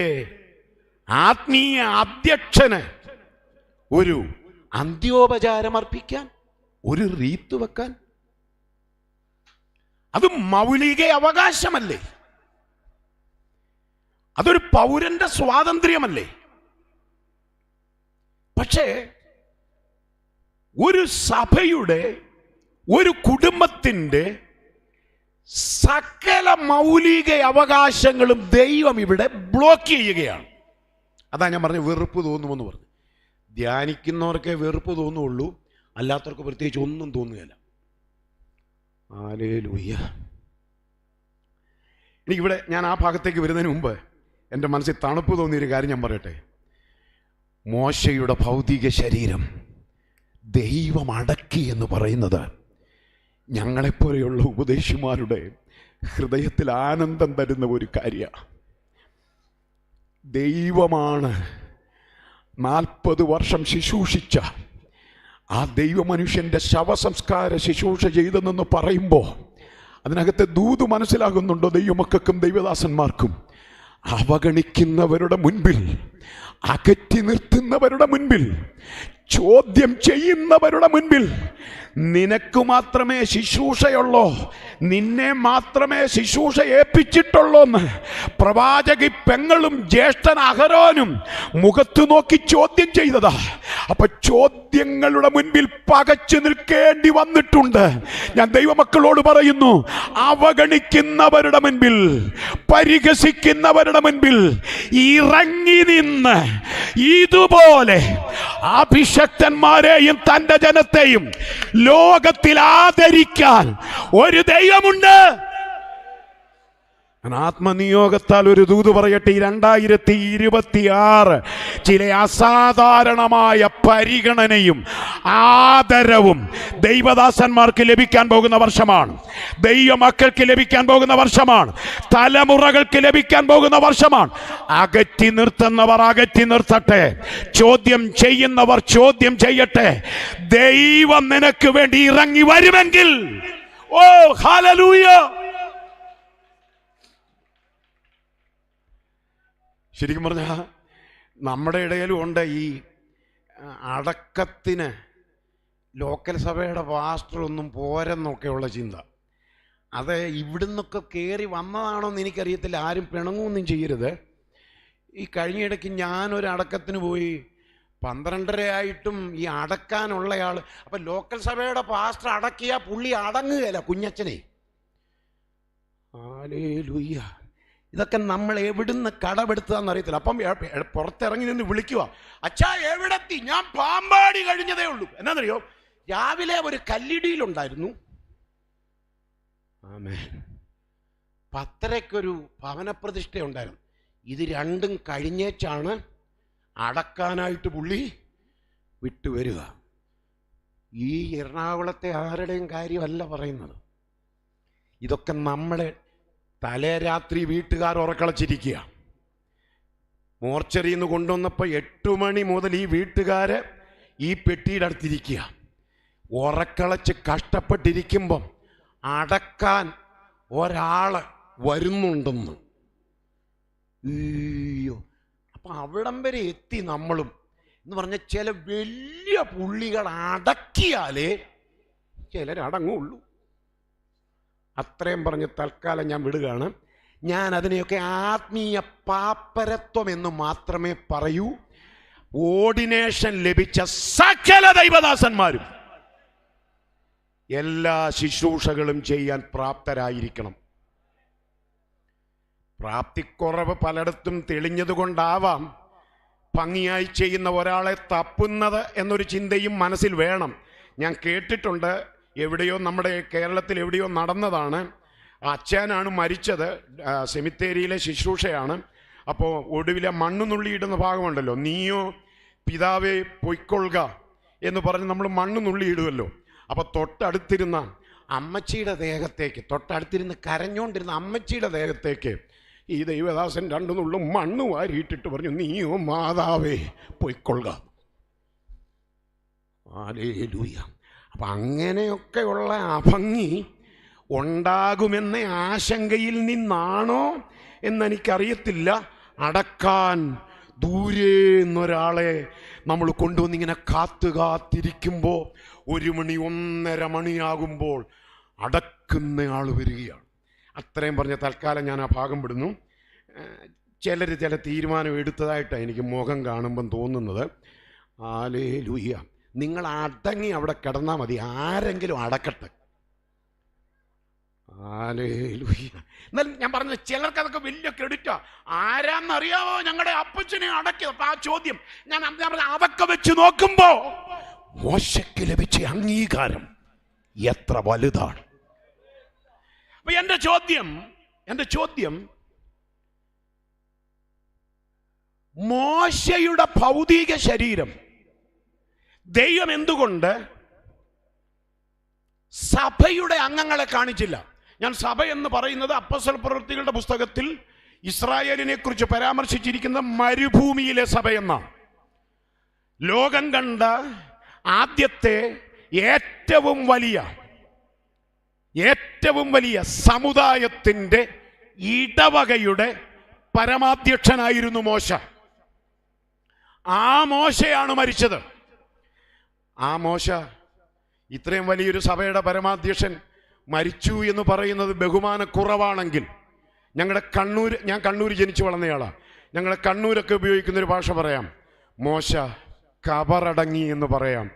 ആത്മീയ അധ്യക്ഷന് ഒരു അന്ത്യോപചാരം അർപ്പിക്കാൻ, ഒരു റീത്ത് വെക്കാൻ? അത് മൗലിക അവകാശമല്ലേ? അതൊരു പൗരന്റെ സ്വാതന്ത്ര്യമല്ലേ? പക്ഷേ ഒരു സഭയുടെ, ഒരു കുടുംബത്തിൻ്റെ സകല മൗലിക അവകാശങ്ങളും ദൈവം ഇവിടെ ബ്ലോക്ക് ചെയ്യുകയാണ്. അതാ ഞാൻ പറഞ്ഞു വെറുപ്പ് തോന്നുമെന്ന് പറഞ്ഞു. ധ്യാനിക്കുന്നവർക്കേ വെറുപ്പ് തോന്നുള്ളൂ, അല്ലാത്തവർക്ക് പ്രത്യേകിച്ച് ഒന്നും തോന്നുകയില്ല. ഹല്ലേലൂയ. എനിക്കിവിടെ ഞാൻ ആ ഭാഗത്തേക്ക് വരുന്നതിന് മുമ്പ് എൻ്റെ മനസ്സിൽ തണുപ്പ് തോന്നിയൊരു കാര്യം ഞാൻ പറയട്ടെ. മോശയുടെ ഭൗതിക ശരീരം ദൈവം അടക്കി എന്ന് പറയുന്നത് ഞങ്ങളെപ്പോലെയുള്ള ഉപദേശിമാരുടെ ഹൃദയത്തിൽ ആനന്ദം തരുന്ന ഒരു കാര്യമാണ്. ദൈവമാണ് 40 വർഷം ശുശ്രൂഷിച്ച ആ ദൈവമനുഷ്യൻ്റെ ശവസംസ്കാര ശുശ്രൂഷ ചെയ്തെന്ന് പറയുമ്പോൾ അതിനകത്തെ ദൂത് മനസ്സിലാകുന്നുണ്ടോ? ദൈവമക്കൾക്കും ദൈവദാസന്മാർക്കും അവഗണിക്കുന്നവരുടെ മുൻപിൽ, അകറ്റി നിർത്തുന്നവരുടെ മുൻപിൽ, ചോദ്യം ചെയ്യുന്നവരുടെ മുൻപിൽ നിനക്ക് മാത്രമേ ശുശ്രൂഷയുള്ളോ, നിന്നെ മാത്രമേ ശുശ്രൂഷ ഏൽപ്പിച്ചിട്ടുള്ളൂ എന്ന് പ്രവാചകി പെങ്ങളും ജ്യേഷ്ഠൻ അഹരോനും മുഖത്തു നോക്കി ചോദ്യം ചെയ്തതാ. അപ്പൊ ചോദ്യങ്ങളുടെ മുൻപിൽ പകച്ചു നിൽക്കേണ്ടി വന്നിട്ടുണ്ട്. ഞാൻ ദൈവമക്കളോട് പറയുന്നു, അവഗണിക്കുന്നവരുടെ മുൻപിൽ, പരിഹസിക്കുന്നവരുടെ മുൻപിൽ ഇറങ്ങി നിന്ന് ഇതുപോലെ അഭിഷക്തന്മാരെയും തന്റെ ജനത്തെയും ലോകത്തിൽ ആദരിക്കാൻ ഒരു ദൈവമുണ്ട്. ആത്മനിയോഗത്താൽ ഒരു ദൂത് പറയട്ടെ. 2026 ചില അസാധാരണമായ പരിഗണനയും ആദരവും ദൈവദാസന്മാർക്ക് ലഭിക്കാൻ പോകുന്ന വർഷമാണ്. ദൈവമക്കൾക്ക് ലഭിക്കാൻ പോകുന്ന വർഷമാണ്. തലമുറകൾക്ക് ലഭിക്കാൻ പോകുന്ന വർഷമാണ്. അകറ്റി നിർത്തുന്നവർ അകറ്റി നിർത്തട്ടെ. ചോദ്യം ചെയ്യുന്നവർ ചോദ്യം ചെയ്യട്ടെ. ദൈവം നിനക്ക് വേണ്ടി ഇറങ്ങി വരുമെങ്കിൽ ഓ ഹല്ലേലൂയ. ശരിക്കും പറഞ്ഞാൽ നമ്മുടെ ഇടയിലും ഉണ്ട് ഈ അടക്കത്തിന് ലോക്കൽ സഭയുടെ പാസ്റ്റർ ഒന്നും പോരെന്നൊക്കെയുള്ള ചിന്ത. അത് ഇവിടുന്നൊക്കെ കയറി വന്നതാണോ എന്ന് എനിക്കറിയത്തില്ല. ആരും പിണങ്ങുമൊന്നും ചെയ്യരുത്. ഈ കഴിഞ്ഞിടയ്ക്ക് ഞാനൊരു അടക്കത്തിന് പോയി, 12:30 ആയിട്ടും ഈ അടക്കാനുള്ളയാൾ. അപ്പം ലോക്കൽ സഭയുടെ പാസ്റ്റർ അടക്കിയ പുള്ളി അടങ്ങുകയല്ല, കുഞ്ഞച്ചനെ. ഹല്ലേലൂയ. ഇതൊക്കെ നമ്മൾ എവിടുന്ന് കടമെടുത്തതാണെന്ന് അറിയത്തില്ല. അപ്പം പുറത്തിറങ്ങി നിന്ന് വിളിക്കുക, അച്ഛാ എവിടെത്തി? ഞാൻ പാമ്പാടി കഴിഞ്ഞതേ ഉള്ളൂ. എന്നാന്നറിയോ, രാവിലെ ഒരു കല്ലിടിയിലുണ്ടായിരുന്നു. ആമേൻ. 10:30 ഭവനപ്രതിഷ്ഠ ഉണ്ടായിരുന്നു. ഇത് രണ്ടും കഴിഞ്ഞേച്ചാണ് അടക്കാനായിട്ട് പുള്ളി വിട്ടുവരിക. ഈ എറണാകുളത്തെ ആരുടെയും കാര്യമല്ല പറയുന്നത്. ഇതൊക്കെ നമ്മളെ തലേ രാത്രി വീട്ടുകാർ ഉറക്കളച്ചിരിക്കുക. മോർച്ചറിയിൽ നിന്ന് കൊണ്ടുവന്നപ്പോൾ 8 മണി മുതൽ ഈ വീട്ടുകാർ ഈ പെട്ടിയുടെ അടുത്തിരിക്കുക. ഉറക്കളച്ച് കഷ്ടപ്പെട്ടിരിക്കുമ്പം അടക്കാൻ ഒരാൾ വരുന്നുണ്ടെന്ന്. അയ്യോ, അപ്പം അവിടം വരെ എത്തി നമ്മളും എന്ന് പറഞ്ഞാൽ ചില വലിയ പുള്ളികൾ അടക്കിയാലേ ചിലരടങ്ങുള്ളൂ. അത്രയും പറഞ്ഞ് തൽക്കാലം ഞാൻ വിടുകയാണ്. ഞാൻ അതിനെയൊക്കെ ആത്മീയ പാപ്പരത്വം എന്ന് മാത്രമേ പറയൂ. ഓർഡിനേഷൻ ലഭിച്ച സകല ദൈവദാസന്മാരും എല്ലാ ശുശ്രൂഷകളും ചെയ്യാൻ പ്രാപ്തരായിരിക്കണം. പ്രാപ്തിക്കുറവ് പലയിടത്തും തെളിഞ്ഞതുകൊണ്ടാവാം ഭംഗിയായി ചെയ്യുന്ന ഒരാളെ തപ്പുന്നത് എന്നൊരു ചിന്തയും മനസ്സിൽ വേണം. ഞാൻ കേട്ടിട്ടുണ്ട്, എവിടെയോ നമ്മുടെ കേരളത്തിൽ എവിടെയോ നടന്നതാണ്. അച്ഛനാണ് മരിച്ചത്, സെമിത്തേരിയിലെ ശുശ്രൂഷയാണ്. അപ്പോൾ ഒടുവിലെ മണ്ണ് നുള്ളിയിടുന്ന ഭാഗമുണ്ടല്ലോ, നീയോ പിതാവേ പൊയ്ക്കൊള്ളുക എന്ന് പറഞ്ഞ് നമ്മൾ മണ്ണ് നുള്ളിയിടുമല്ലോ. അപ്പോൾ തൊട്ടടുത്തിരുന്ന അമ്മച്ചിയുടെ ദേഹത്തേക്ക്, തൊട്ടടുത്തിരുന്ന് കരഞ്ഞുകൊണ്ടിരുന്ന അമ്മച്ചിയുടെ ദേഹത്തേക്ക് ഈ ദൈവദാസൻ 2 നുള്ളും മണ്ണ് വാരിയിട്ടിട്ട് പറഞ്ഞു, നീയോ മാതാവേ പൊയ്ക്കൊള്ളുക. ഹല്ലേലൂയ. അപ്പം അങ്ങനെയൊക്കെയുള്ള അഭംഗി ഉണ്ടാകുമെന്ന ആശങ്കയിൽ നിന്നാണോ എന്നെനിക്കറിയത്തില്ല. അടക്കാൻ ദൂരെ നിന്നൊരാളെ നമ്മൾ കൊണ്ടുവന്നിങ്ങനെ കാത്തിരിക്കുമ്പോൾ 1 മണി 1:30 മണിയാകുമ്പോൾ അടക്കുന്നയാൾ വരികയാണ്. അത്രയും പറഞ്ഞ തൽക്കാലം ഞാൻ ആ ഭാഗം വിടുന്നു. ചിലർ ചില തീരുമാനം എടുത്തതായിട്ടാണ് എനിക്ക് മുഖം കാണുമ്പം തോന്നുന്നത്. ഹല്ലേലൂയ. നിങ്ങൾ അടങ്ങി അവിടെ കിടന്നാൽ മതി, ആരെങ്കിലും അടക്കട്ടെ. ഹല്ലേലൂയ. എന്നാലും ഞാൻ പറഞ്ഞത് ചിലർക്ക് അതൊക്കെ വലിയ ക്രെഡിറ്റാ. ആരാന്നറിയാവോ ഞങ്ങളുടെ അപ്പച്ചനെ അടക്കിയത്? അപ്പം ആ ചോദ്യം ഞാൻ അതൊക്കെ വെച്ച് നോക്കുമ്പോൾ മോശയ്ക്ക് ലഭിച്ച അംഗീകാരം എത്ര വലുതാണ്. അപ്പൊ എന്റെ ചോദ്യം മോശയുടെ ഭൗതിക ശരീരം ദൈവം എന്തുകൊണ്ട് സഭയുടെ അംഗങ്ങളെ കാണിച്ചില്ല? ഞാൻ സഭ എന്ന് പറയുന്നത് അപ്പോസ്തല പ്രവൃത്തികളുടെ പുസ്തകത്തിൽ ഇസ്രായേലിനെ കുറിച്ച് പരാമർശിച്ചിരിക്കുന്ന മരുഭൂമിയിലെ സഭ എന്നാണ്. ലോകം കണ്ട ആദ്യത്തെ ഏറ്റവും വലിയ സമുദായത്തിൻ്റെ ഇടവകയുടെ പരമാധ്യക്ഷനായിരുന്നു മോശ. ആ മോശയാണ് മരിച്ചത്. ആ മോശ ഇത്രയും വലിയൊരു സഭയുടെ പരമാധ്യക്ഷൻ മരിച്ചു എന്ന് പറയുന്നത് ബഹുമാനക്കുറവാണെങ്കിൽ, ഞാൻ കണ്ണൂർ ജനിച്ചു വളർന്നയാളാണ്. ഞങ്ങളുടെ കണ്ണൂരൊക്കെ ഉപയോഗിക്കുന്നൊരു ഭാഷ പറയാം, മോശ കബറടങ്ങി എന്ന് പറയാം.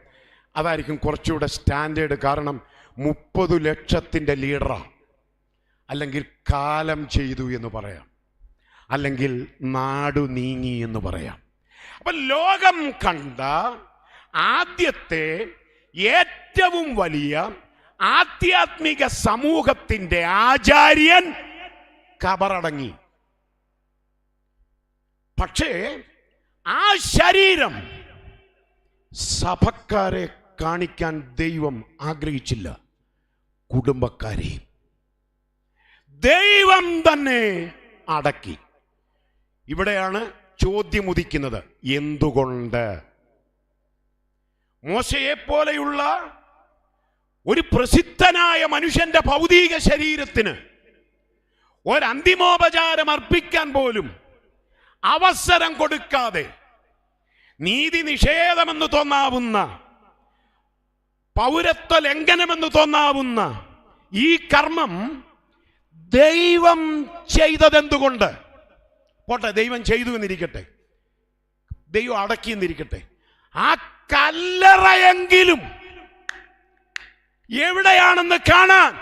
അതായിരിക്കും കുറച്ചുകൂടെ സ്റ്റാൻഡേർഡ്. കാരണം 30 ലക്ഷത്തിൻ്റെ ലീഡറാണ്. അല്ലെങ്കിൽ കാലം ചെയ്തു എന്ന് പറയാം, അല്ലെങ്കിൽ നാടു നീങ്ങി എന്ന് പറയാം. അപ്പം ലോകം കണ്ട ആദ്യത്തെ ഏറ്റവും വലിയ ആധ്യാത്മിക സമൂഹത്തിൻ്റെ ആചാര്യൻ കബറടങ്ങി. പക്ഷേ ആ ശരീരം സഭക്കാരെ കാണിക്കാൻ ദൈവം ആഗ്രഹിച്ചില്ല, കുടുംബക്കാരെ ദൈവം തന്നെ അടക്കി. ഇവിടെയാണ് ചോദ്യം ഉദിക്കുന്നത്, എന്തുകൊണ്ട്? മോശയെ പോലെയുള്ള ഒരു പ്രസിദ്ധനായ മനുഷ്യന്റെ ഭൗതിക ശരീരത്തിന് ഒരന്തിമോപചാരം അർപ്പിക്കാൻ പോലും അവസരം കൊടുക്കാതെ നീതി നിഷേധമെന്ന് തോന്നാവുന്ന, പൗരത്വ ലംഘനമെന്ന് തോന്നാവുന്ന ഈ കർമ്മം ദൈവം ചെയ്തതെന്തുകൊണ്ട്? പോട്ടെ, ദൈവം ചെയ്തു എന്നിരിക്കട്ടെ, ദൈവം അടക്കിയെന്നിരിക്കട്ടെ, ആ കല്ലറയെങ്കിലും എവിടെയാണെന്ന് കാണാൻ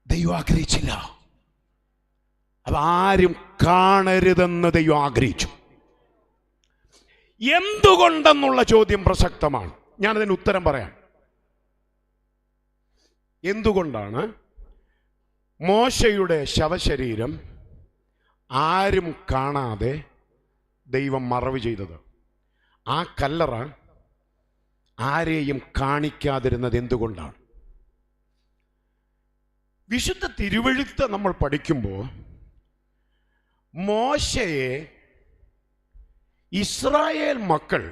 ദൈവം ആഗ്രഹിച്ചില്ല. അതാരും കാണരുതെന്ന് ദൈവം ആഗ്രഹിച്ചു. എന്തുകൊണ്ടെന്നുള്ള ചോദ്യം പ്രസക്തമാണ്. ഞാനതിന് ഉത്തരം പറയാം. എന്തുകൊണ്ടാണ് മോശയുടെ ശവശരീരം ആരും കാണാതെ ദൈവം മറവ് ചെയ്തത്? ആ കല്ലറ ആരെയും കാണിക്കാതിരുന്നത് എന്തുകൊണ്ടാണ്? വിശുദ്ധ തിരുവെഴുത്ത് നമ്മൾ പഠിക്കുമ്പോൾ മോശയെ ഇസ്രായേൽ മക്കൾ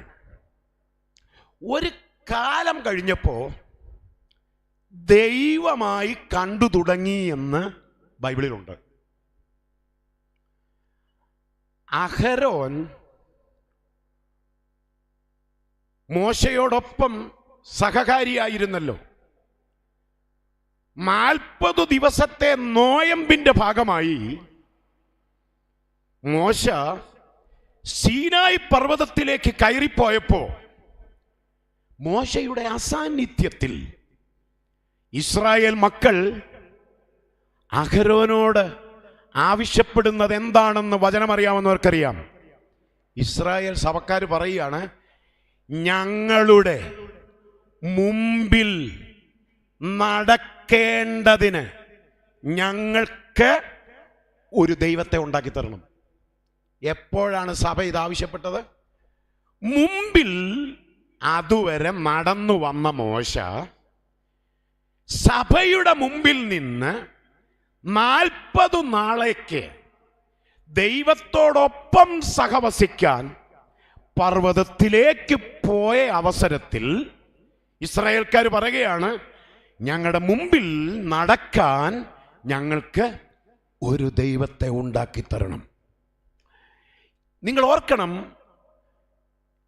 ഒരു കാലം കഴിഞ്ഞപ്പോൾ ദൈവമായി കണ്ടു തുടങ്ങി എന്ന് ബൈബിളിലുണ്ട്. അഹരോൻ മോശയോടൊപ്പം സഹകാരിയായിരുന്നല്ലോ. 40 ദിവസത്തെ നോയമ്പിന്റെ ഭാഗമായി മോശ സീനായി പർവ്വതത്തിലേക്ക് കയറിപ്പോയപ്പോ മോശയുടെ അസാന്നിധ്യത്തിൽ ഇസ്രായേൽ മക്കൾ അഹരോനോട് ആവശ്യപ്പെടുന്നത് എന്താണെന്ന് വചനമറിയാവുന്നവർക്കറിയാം. ഇസ്രായേൽ സഭക്കാർ പറയുകയാണ്, ഞങ്ങളുടെ മുമ്പിൽ നടക്കേണ്ടതിന് ഞങ്ങൾക്ക് ഒരു ദൈവത്തെ ഉണ്ടാക്കി തരണം. എപ്പോഴാണ് സഭ ഇത് ആവശ്യപ്പെട്ടത്? മുമ്പിൽ അതുവരെ നടന്നു വന്ന മോശ സഭയുടെ മുമ്പിൽ നിന്ന് 40 നാളേക്ക് ദൈവത്തോടൊപ്പം സഹവസിക്കാൻ പർവ്വതത്തിലേക്ക് പോയ അവസരത്തിൽ ഇസ്രായേൽക്കാർ പറയുകയാണ്, ഞങ്ങളുടെ മുമ്പിൽ നടക്കാൻ ഞങ്ങൾക്ക് ഒരു ദൈവത്തെ ഉണ്ടാക്കി തരണം. നിങ്ങൾ ഓർക്കണം,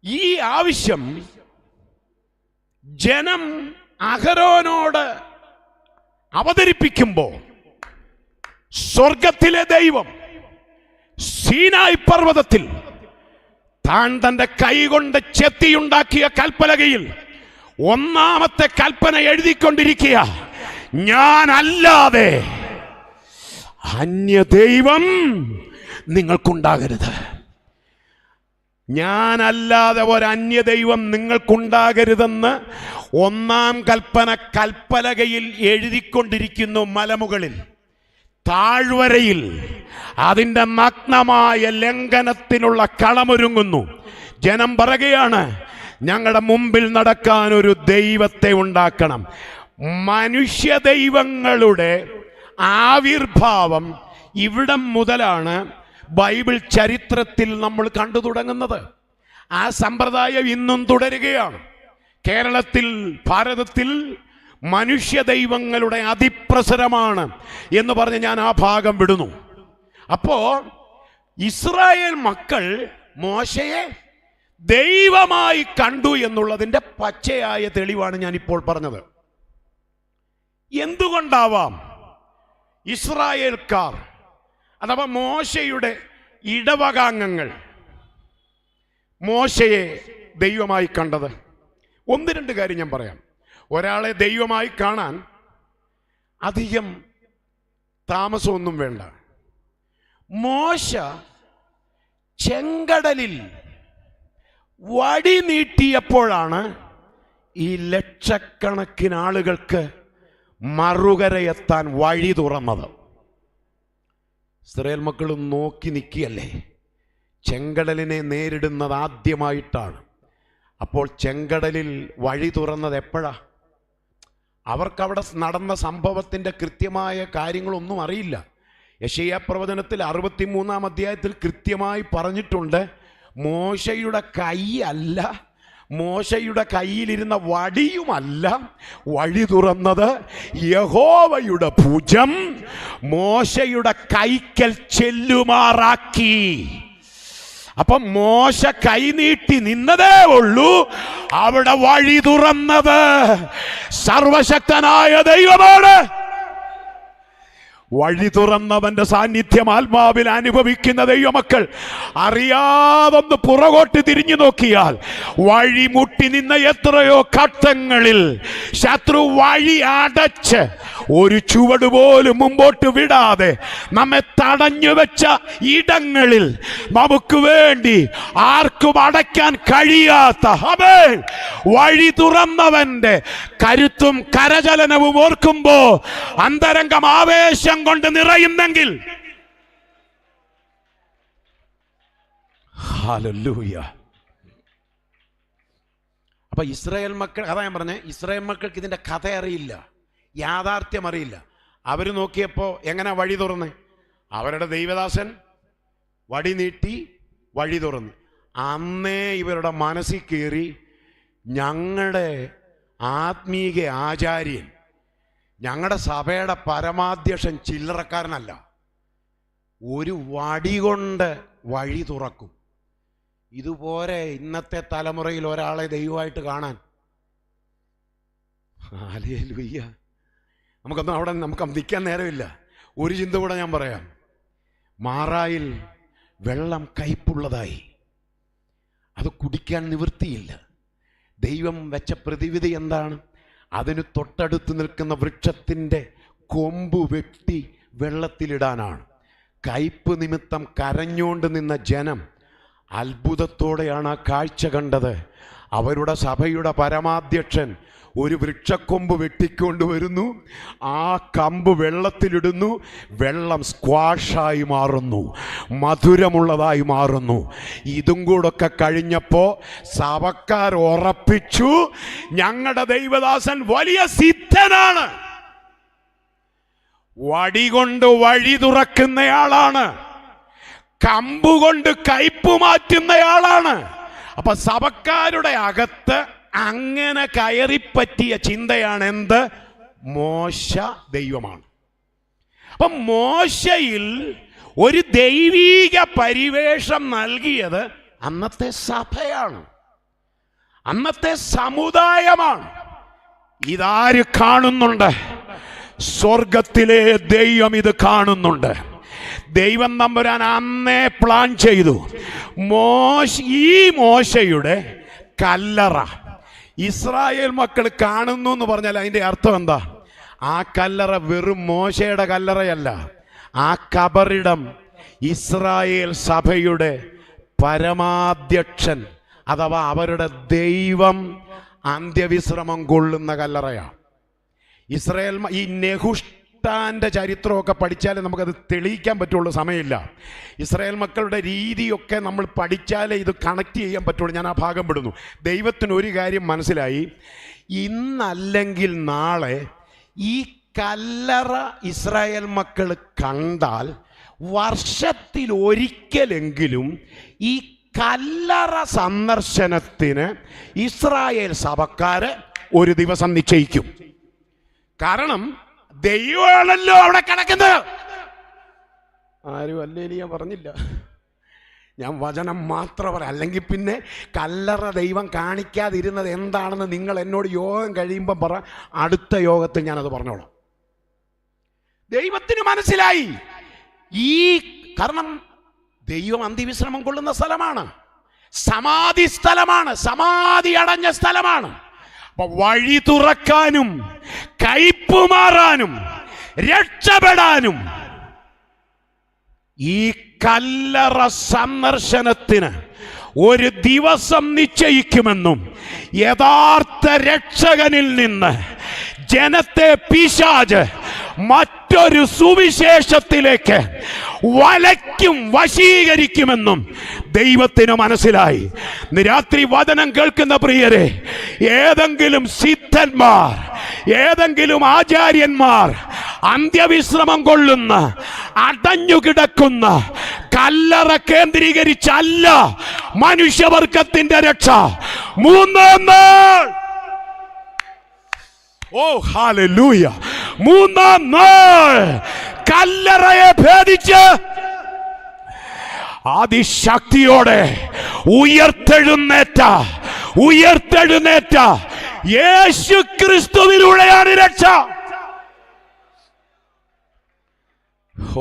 ഈ ആവശ്യം ജനം അഹരോനോട് അവതരിപ്പിക്കുമ്പോൾ സ്വർഗത്തിലെ ദൈവം സീനായി പർവ്വതത്തിൽ താൻ തന്റെ കൈകൊണ്ട് ചെത്തിയുണ്ടാക്കിയ കൽപ്പലകയിൽ ഒന്നാമത്തെ കൽപ്പന എഴുതിക്കൊണ്ടിരിക്കുക, ഞാനല്ലാതെ അന്യദൈവം നിങ്ങൾക്കുണ്ടാകരുത്. ഞാനല്ലാതെ ഒരന്യദൈവം നിങ്ങൾക്കുണ്ടാകരുതെന്ന് ഒന്നാം കൽപ്പന കൽപ്പലകയിൽ എഴുതിക്കൊണ്ടിരിക്കുന്നു. മലമുകളിൽ താഴ്വരയിൽ അതിൻ്റെ നഗ്നമായ ലംഘനത്തിനുള്ള കളമൊരുങ്ങുന്നു. ജനം പറയുകയാണ്, ഞങ്ങളുടെ മുമ്പിൽ നടക്കാൻ ഒരു ദൈവത്തെ ഉണ്ടാക്കണം. മനുഷ്യ ദൈവങ്ങളുടെ ആവിർഭാവം ഇവിടം മുതലാണ് ബൈബിൾ ചരിത്രത്തിൽ നമ്മൾ കണ്ടു തുടങ്ങുന്നത്. ആ സമ്പ്രദായം ഇന്നും തുടരുകയാണ്. കേരളത്തിൽ, ഭാരതത്തിൽ മനുഷ്യ ദൈവങ്ങളുടെ അതിപ്രസരമാണ് എന്ന് പറഞ്ഞ് ഞാൻ ആ ഭാഗം വിടുന്നു. അപ്പോ ഇസ്രായേൽ മക്കൾ മോശയെ ദൈവമായി കണ്ടു എന്നുള്ളതിൻ്റെ പച്ചയായ തെളിവാണ് ഞാൻ ഇപ്പോൾ പറഞ്ഞത്. എന്തുകൊണ്ടാവാം ഇസ്രായേൽക്കാർ അഥവാ മോശയുടെ ഇടവകാംഗങ്ങൾ മോശയെ ദൈവമായി കണ്ടത്? 1-2 കാര്യം ഞാൻ പറയാം. ഒരാളെ ദൈവമായി കാണാൻ അധികം താമസമൊന്നും വേണ്ട. മോശ ചെങ്കടലിൽ വടി നീട്ടിയപ്പോഴാണ് ഈ ലക്ഷക്കണക്കിന് ആളുകൾക്ക് മറുകരയെത്താൻ വഴി തുറന്നത്. ഇസ്രായേൽ മക്കൾ നോക്കി നിൽക്കുകയല്ലേ, ചെങ്കടലിനെ നേരിടുന്നത് ആദ്യമായിട്ടാണ്. അപ്പോൾ ചെങ്കടലിൽ വഴി തുറന്നത് എപ്പോഴാ? അവർക്കവിടെ നടന്ന സംഭവത്തിൻ്റെ കൃത്യമായ കാര്യങ്ങളൊന്നും അറിയില്ല. യെശയ്യാ പ്രവചനത്തിൽ 63-ാം അധ്യായത്തിൽ കൃത്യമായി പറഞ്ഞിട്ടുണ്ട്, മോശയുടെ കൈ അല്ല മോശയുടെ കയ്യിലിരുന്ന വടിയുമല്ല വഴി തുറന്നത്, യഹോവയുടെ ഭുജം മോശയുടെ കൈക്കൽ ചെല്ലുമാറാക്കി. അപ്പം മോശ കൈനീട്ടി നിന്നതേ ഉള്ളൂ, അവിടെ വഴി തുറന്നത് സർവശക്തനായ ദൈവമാണ്. വഴി തുറന്നവന്റെ സാന്നിധ്യം ആത്മാവിൽ അനുഭവിക്കുന്ന ദൈവമക്കൾ അറിയാതൊന്ന് പുറകോട്ട് തിരിഞ്ഞു നോക്കിയാൽ വഴി മുട്ടി നിന്ന എത്രയോ ഘട്ടങ്ങളിൽ ശത്രു വഴി അടച്ച് ഒരു ചുവട് പോലും മുമ്പോട്ട് വിടാതെ നമ്മെ തടഞ്ഞു വെച്ച ഇടങ്ങളിൽ നമുക്ക് വേണ്ടി ആർക്കും അടയ്ക്കാൻ കഴിയാത്ത വഴി തുറന്നവന്റെ കരുത്തും കരചലനവും ഓർക്കുമ്പോ അന്തരംഗം ആവേശം കൊണ്ട് നിറയുന്നെങ്കിൽ ഹല്ലേലൂയ. അപ്പൊ ഇസ്രായേൽ മക്കൾ, അതാ ഞാൻ പറഞ്ഞേ, ഇസ്രായേൽ മക്കൾക്ക് ഇതിന്റെ കഥ അറിയില്ല, യാഥാർത്ഥ്യം അറിയില്ല. അവർ നോക്കിയപ്പോൾ എങ്ങനെ വഴി തുറന്ന്? അവരുടെ ദൈവദാസൻ വടി നീട്ടി വഴി തുറന്ന്. അന്നേ ഇവരുടെ മനസ്സിൽ കയറി, ഞങ്ങളുടെ ആത്മീക ആചാര്യൻ, ഞങ്ങളുടെ സഭയുടെ പരമാധ്യക്ഷൻ ചില്ലറക്കാരനല്ല, ഒരു വടി കൊണ്ട് വഴി തുറക്കും. ഇതുപോലെ ഇന്നത്തെ തലമുറയിൽ ഒരാളെ ദൈവമായിട്ട് കാണാൻ. ഹല്ലേലൂയ. നമുക്കൊന്നും അവിടെ നമുക്ക് നിൽക്കാൻ നേരമില്ല. ഒരു ചിന്ത കൂടെ ഞാൻ പറയാം. മാറായിൽ വെള്ളം കയ്പുള്ളതായി, അത് കുടിക്കാൻ നിവൃത്തിയില്ല. ദൈവം വെച്ച പ്രതിവിധി എന്താണ്? അതിന് തൊട്ടടുത്ത് നിൽക്കുന്ന വൃക്ഷത്തിൻ്റെ കൊമ്പ് വെട്ടി വെള്ളത്തിലിടാനാണ്. കയ്പ് നിമിത്തം കരഞ്ഞുകൊണ്ട് നിന്ന ജനം അത്ഭുതത്തോടെയാണ് ആ കാഴ്ച കണ്ടത്. അവരുടെ സഭയുടെ പരമാധ്യക്ഷൻ ഒരു വൃക്ഷക്കൊമ്പ് വെട്ടിക്കൊണ്ടുവരുന്നു, ആ കമ്പ് വെള്ളത്തിലിടുന്നു, വെള്ളം സ്ക്വാഷായി മാറുന്നു, മധുരമുള്ളതായി മാറുന്നു. ഇതും കൂടൊക്കെ കഴിഞ്ഞപ്പോൾ സഭക്കാർ ഉറപ്പിച്ചു, ഞങ്ങളുടെ ദൈവദാസൻ വലിയ സിദ്ധനാണ്, വടി കൊണ്ട് വഴി തുറക്കുന്നയാളാണ്, കമ്പുകൊണ്ട് കയ്പ് മാറ്റുന്നയാളാണ്. അപ്പൊ സഭക്കാരുടെ അകത്ത് അങ്ങനെ കയറിപ്പറ്റിയ ചിന്തയാണ് എന്ത്? മോശ ദൈവമാണ്. അപ്പൊ മോശയിൽ ഒരു ദൈവീക പരിവേഷം നൽകിയത് അന്നത്തെ സഭയാണ്, അന്നത്തെ സമുദായമാണ്. ഇതാര് കാണുന്നുണ്ട്? സ്വർഗത്തിലെ ദൈവം ഇത് കാണുന്നുണ്ട്. ദൈവം തമ്പുരാൻ അന്നേ പ്ലാൻ ചെയ്തു. ഈ മോശയുടെ കല്ലറ ഇസ്രായേൽ മക്കൾ കാണുന്നു എന്ന് പറഞ്ഞാൽ അതിൻ്റെ അർത്ഥം എന്താ? ആ കല്ലറ വെറും മോശയുടെ കല്ലറയല്ല, ആ കബറിടം ഇസ്രായേൽ സഭയുടെ പരമാധ്യക്ഷൻ അഥവാ അവരുടെ ദൈവം അന്ത്യവിശ്രമം കൊള്ളുന്ന കല്ലറയാണ്. ഇസ്രായേൽ ഈ നെഹുഷ്ടാന്റെ ചരിത്രമൊക്കെ പഠിച്ചാലേ നമുക്കത് തെളിയിക്കാൻ പറ്റുള്ളൂ, സമയമില്ല. ഇസ്രായേൽ മക്കളുടെ രീതിയൊക്കെ നമ്മൾ പഠിച്ചാലേ ഇത് കണക്ട് ചെയ്യാൻ പറ്റുള്ളൂ. ഞാൻ ആ ഭാഗം പെടുന്നു. ദൈവത്തിന് ഒരു കാര്യം മനസ്സിലായി, ഇന്നല്ലെങ്കിൽ നാളെ ഈ കല്ലറ ഇസ്രായേൽ മക്കൾ കണ്ടാൽ വർഷത്തിൽ ഒരിക്കലെങ്കിലും ഈ കല്ലറ സന്ദർശനത്തിന് ഇസ്രായേൽ സഭക്കാര് ഒരു ദിവസം നിശ്ചയിക്കും. കാരണം ദൈവമാണല്ലോ അവിടെ കിടക്കുന്നത്. ആരും അല്ലേലും ഞാൻ പറഞ്ഞില്ല, ഞാൻ വചനം മാത്രം പറയാം. അല്ലെങ്കിൽ പിന്നെ കല്ലറ ദൈവം കാണിക്കാതിരുന്നത് എന്താണെന്ന് നിങ്ങൾ എന്നോട് യോഗം കഴിയുമ്പം പറ, അടുത്ത യോഗത്തിൽ ഞാനത് പറഞ്ഞോളാം. ദൈവത്തിന് മനസ്സിലായി കാരണം ദൈവം അന്ത്യവിശ്രമം കൊള്ളുന്ന സ്ഥലമാണ്, സമാധി സ്ഥലമാണ്, സമാധി അടഞ്ഞ സ്ഥലമാണ്. അപ്പൊ വഴി തുറക്കാനും കയ്പ് മാറാനും രക്ഷപ്പെടാനും ഈ കല്ലറ സന്ദർശനത്തിന് ഒരു ദിവസം നിശ്ചയിക്കുമെന്നും യഥാർത്ഥ രക്ഷകനിൽ നിന്ന് ജനത്തെ പിശാച് മറ്റൊരു സുവിശേഷത്തിലേക്ക് വശീകരിക്കുമെന്നും ദൈവത്തിന് മനസ്സിലായി. രാത്രി വചനം കേൾക്കുന്ന പ്രിയരെ, ഏതെങ്കിലും സിദ്ധന്മാർ, ഏതെങ്കിലും ആചാര്യന്മാർ അന്ത്യവിശ്രമം കൊള്ളുന്ന അടഞ്ഞുകിടക്കുന്ന കല്ലറ കേന്ദ്രീകരിച്ചല്ല മനുഷ്യവർഗത്തിന്റെ രക്ഷ. മൂന്നാം നാൾ. ഓ ഹല്ലേലൂയ. മൂന്നാം നാൾ കല്ലറയെ ഭേദിച്ച് അതിശക്തിയോടെ ഉയർത്തെഴുന്നേറ്റ യേശു ക്രിസ്തുവിലൂടെയാണ് രക്ഷ.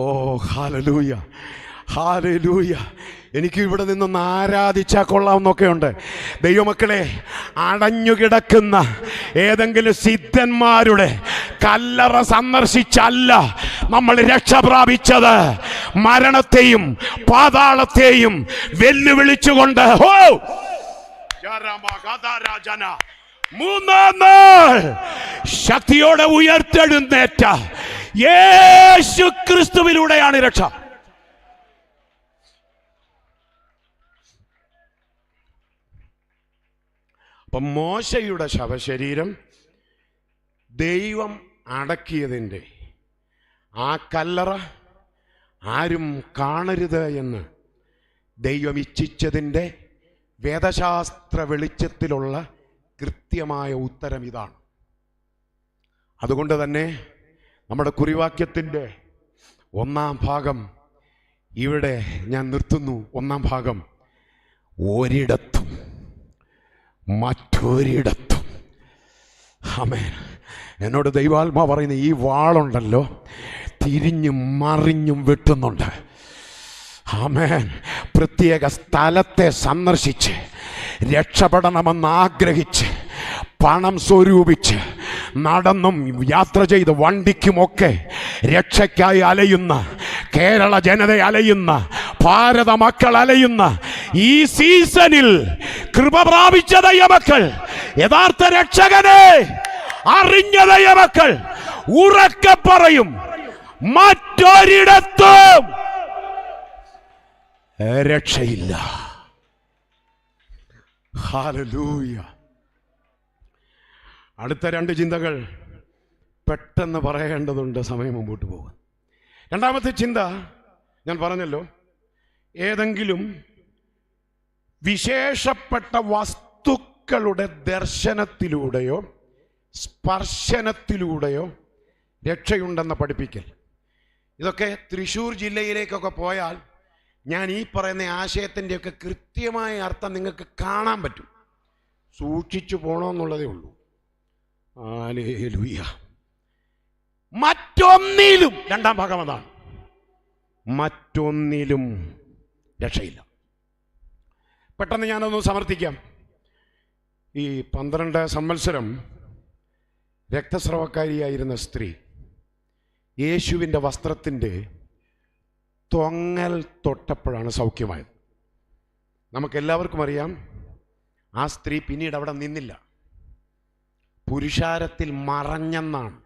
ഓ ഹല്ലേലൂയ, ഹല്ലേലൂയ. എനിക്ക് ഇവിടെ നിന്നൊന്ന് ആരാധിച്ചാൽ കൊള്ളാമെന്നൊക്കെ ഉണ്ട്. ദൈവമക്കളെ, അടഞ്ഞുകിടക്കുന്ന ഏതെങ്കിലും സിദ്ധന്മാരുടെ കല്ലറ സന്ദർശിച്ചല്ല നമ്മൾ രക്ഷ പ്രാപിച്ചത്. മരണത്തെയും പാതാളത്തെയും വെല്ലുവിളിച്ചുകൊണ്ട് മൂന്നാം നാൾ ശക്തിയോടെ ഉയർത്തെഴുന്നേറ്റ യേശു ക്രിസ്തുവിലൂടെയാണ് രക്ഷ. അപ്പം മോശയുടെ ശവശരീരം ദൈവം അടക്കിയതിൻ്റെ ആ കല്ലറ ആരും കാണരുത് എന്ന് ദൈവം ഇച്ഛിച്ചതിൻ്റെ വേദശാസ്ത്ര വെളിച്ചത്തിലുള്ള കൃത്യമായ ഉത്തരം ഇതാണ്. അതുകൊണ്ട് തന്നെ നമ്മുടെ കുറിവാക്യത്തിൻ്റെ 1-ാം ഭാഗം ഇവിടെ ഞാൻ നിർത്തുന്നു. 1-ാം ഭാഗം, ഒരിടത്തും മറ്റൊരിടത്തും. ആമേൻ. എന്നോട് ദൈവാത്മാ പറയുന്ന ഈ വാളുണ്ടല്ലോ, തിരിഞ്ഞും മറിഞ്ഞും വെട്ടുന്നുണ്ട്. ആമേൻ. പ്രത്യേക സ്ഥലത്തെ സന്ദർശിച്ച് രക്ഷപ്പെടണമെന്ന് ആഗ്രഹിച്ച് പണം സ്വരൂപിച്ച് നടന്നും യാത്ര ചെയ്ത് വണ്ടിക്കുമൊക്കെ രക്ഷയ്ക്കായി അലയുന്ന കേരള ജനത അലയുന്ന ഭാരത മക്കൾ അലയുന്ന ഈ സീസണിൽ കൃപ പ്രാപിച്ച ദൈവമക്കൾ, യഥാർത്ഥ രക്ഷകനെ അറിഞ്ഞ ദൈവമക്കൾ ഉറക്കെ പറയും, മറ്റൊരിടത്തും രക്ഷയില്ല. ഹല്ലേലൂയ. അടുത്ത 2 ചിന്തകൾ പെട്ടെന്ന് പറയേണ്ടതുണ്ട്, സമയം മുമ്പോട്ട് പോകും. രണ്ടാമത്തെ ചിന്ത ഞാൻ പറഞ്ഞല്ലോ, ഏതെങ്കിലും വിശേഷപ്പെട്ട വസ്തുക്കളുടെ ദർശനത്തിലൂടെയോ സ്പർശനത്തിലൂടെയോ രക്ഷയുണ്ടെന്ന് പഠിപ്പിക്കൽ. ഇതൊക്കെ തൃശ്ശൂർ ജില്ലയിലേക്കൊക്കെ പോയാൽ ഞാൻ ഈ പറയുന്ന ആശയത്തിൻ്റെയൊക്കെ കൃത്യമായ അർത്ഥം നിങ്ങൾക്ക് കാണാൻ പറ്റും. സൂക്ഷിച്ചു പോകണമെന്നുള്ളതേ ഉള്ളൂ. ഹല്ലേലൂയ. മറ്റൊന്നിലും, 2-ാം ഭാഗം അതാണ്, മറ്റൊന്നിലും രക്ഷയില്ല. പെട്ടെന്ന് ഞാനൊന്ന് സമർത്ഥിക്കാം. ഈ 12 സംവത്സരം രക്തസ്രവക്കാരിയായിരുന്ന സ്ത്രീ യേശുവിൻ്റെ വസ്ത്രത്തിൻ്റെ തൊങ്ങൽ തൊട്ടപ്പോഴാണ് സൗഖ്യമായത്. നമുക്കെല്ലാവർക്കും അറിയാം, ആ സ്ത്രീ പിന്നീട് അവിടെ നിന്നില്ല, പുരുഷാരത്തിൽ മറഞ്ഞെന്നാണ്.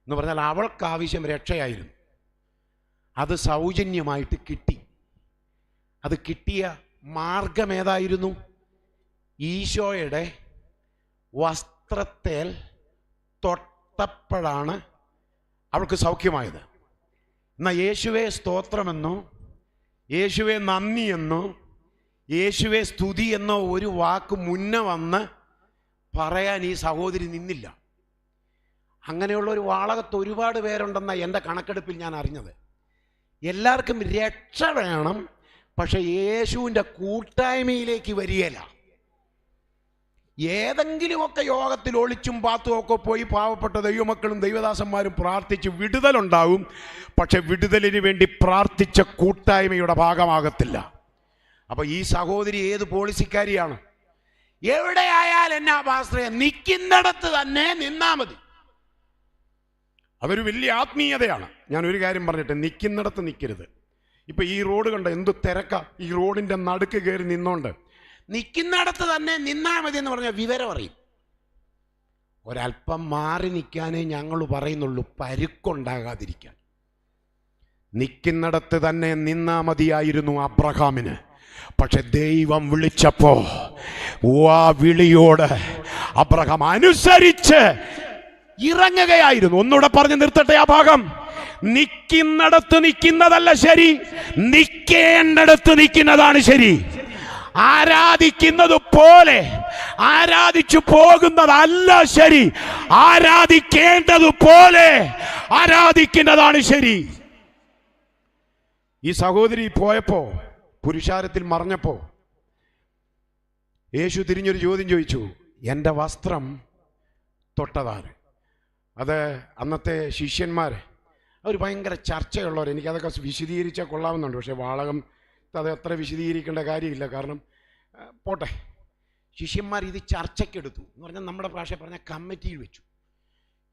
എന്ന് പറഞ്ഞാൽ അവൾക്ക് ആവശ്യം രക്ഷയായിരുന്നു. അത് സൗജന്യമായിട്ട് കിട്ടി. അത് കിട്ടിയ മാർഗം ഏതായിരുന്നു? ഈശോയുടെ വസ്ത്രത്തിൽ തൊട്ടപ്പോഴാണ് അവൾക്ക് സൗഖ്യമായത്. എന്നാൽ യേശുവെ സ്തോത്രമെന്നോ യേശുവെ നന്ദിയെന്നോ യേശുവെ സ്തുതി എന്നോ ഒരു വാക്ക് മുന്നേ വന്ന് പറയാൻ ഈ സഹോദരി നിന്നില്ല. അങ്ങനെയുള്ള ഒരു വാളകത്ത് ഒരുപാട് പേരുണ്ടെന്ന എൻ്റെ കണക്കെടുപ്പിൽ ഞാൻ അറിഞ്ഞത്. എല്ലാവർക്കും രക്ഷ വേണം, പക്ഷെ യേശുവിൻ്റെ കൂട്ടായ്മയിലേക്ക് വരികയില്ല. ഏതെങ്കിലുമൊക്കെ യോഗത്തിൽ ഒളിച്ചും പാത്തുമൊക്കെ പോയി പാവപ്പെട്ട ദൈവമക്കളും ദൈവദാസന്മാരും പ്രാർത്ഥിച്ച് വിടുതലുണ്ടാവും, പക്ഷെ വിടുതലിന് വേണ്ടി പ്രാർത്ഥിച്ച കൂട്ടായ്മയുടെ ഭാഗമാകത്തില്ല. അപ്പോൾ ഈ സഹോദരി ഏത് പോളിസിക്കാരിയാണ്? എവിടെയായാൽ എന്നാ പാസ്റ്ററെ, നിൽക്കുന്നിടത്ത് തന്നെ നിന്നാ മതി. അതൊരു വലിയ ആത്മീയതയാണ്. ഞാനൊരു കാര്യം പറഞ്ഞിട്ട്, നിൽക്കുന്നിടത്ത് നിൽക്കരുത്. ഇപ്പം ഈ റോഡ് കണ്ട എന്ത് തിരക്കാ, ഈ റോഡിൻ്റെ നടുക്ക് കയറി നിന്നോണ്ട് നിൽക്കുന്നിടത്ത് തന്നെ നിന്നാ മതി എന്ന് പറഞ്ഞാൽ വിവരം അറിയും. ഒരല്പം മാറി നിൽക്കാനേ ഞങ്ങൾ പറയുന്നുള്ളൂ, പരുക്കുണ്ടാകാതിരിക്കാൻ. നിൽക്കുന്നിടത്ത് തന്നെ നിന്നാ മതിയായിരുന്നു അബ്രഹാമിന്. പക്ഷെ ദൈവം വിളിച്ചപ്പോ ആ വിളിയോട് അബ്രഹാം അനുസരിച്ച് ഇറങ്ങുകയായിരുന്നു. ഒന്നുകൂടെ പറഞ്ഞു നിർത്തട്ടെ ആ ഭാഗം. നിൽക്കുന്നിടത്ത് നിൽക്കുന്നതല്ല ശരി, നിൽക്കേണ്ടിടത്ത് നിൽക്കുന്നതാണ് ശരി. ആരാധിക്കുന്നത് പോലെ ആരാധിച്ചു പോകുന്നതല്ല ശരി, ആരാധിക്കേണ്ടതുപോലെ ആരാധിക്കുന്നതാണ് ശരി. ഈ സഹോദരി പോയപ്പോ, പുരുഷാരത്തിൽ മറഞ്ഞപ്പോ, യേശു തിരിഞ്ഞൊരു ചോദ്യം ചോദിച്ചു, എൻ്റെ വസ്ത്രം തൊട്ടതാര്? അത് അന്നത്തെ ശിഷ്യന്മാർ അവർ ഭയങ്കര ചർച്ചയുള്ളവർ. എനിക്കതൊക്കെ വിശദീകരിച്ചാൽ കൊള്ളാവുന്നുണ്ട്, പക്ഷേ വാളകം അത് അത്ര വിശദീകരിക്കേണ്ട കാര്യമില്ല. കാരണം പോട്ടെ, ശിഷ്യന്മാർ ഇത് ചർച്ചയ്ക്കെടുത്തു എന്ന് പറഞ്ഞാൽ നമ്മുടെ ഭാഷ പറഞ്ഞാൽ കമ്മിറ്റിയിൽ വെച്ചു.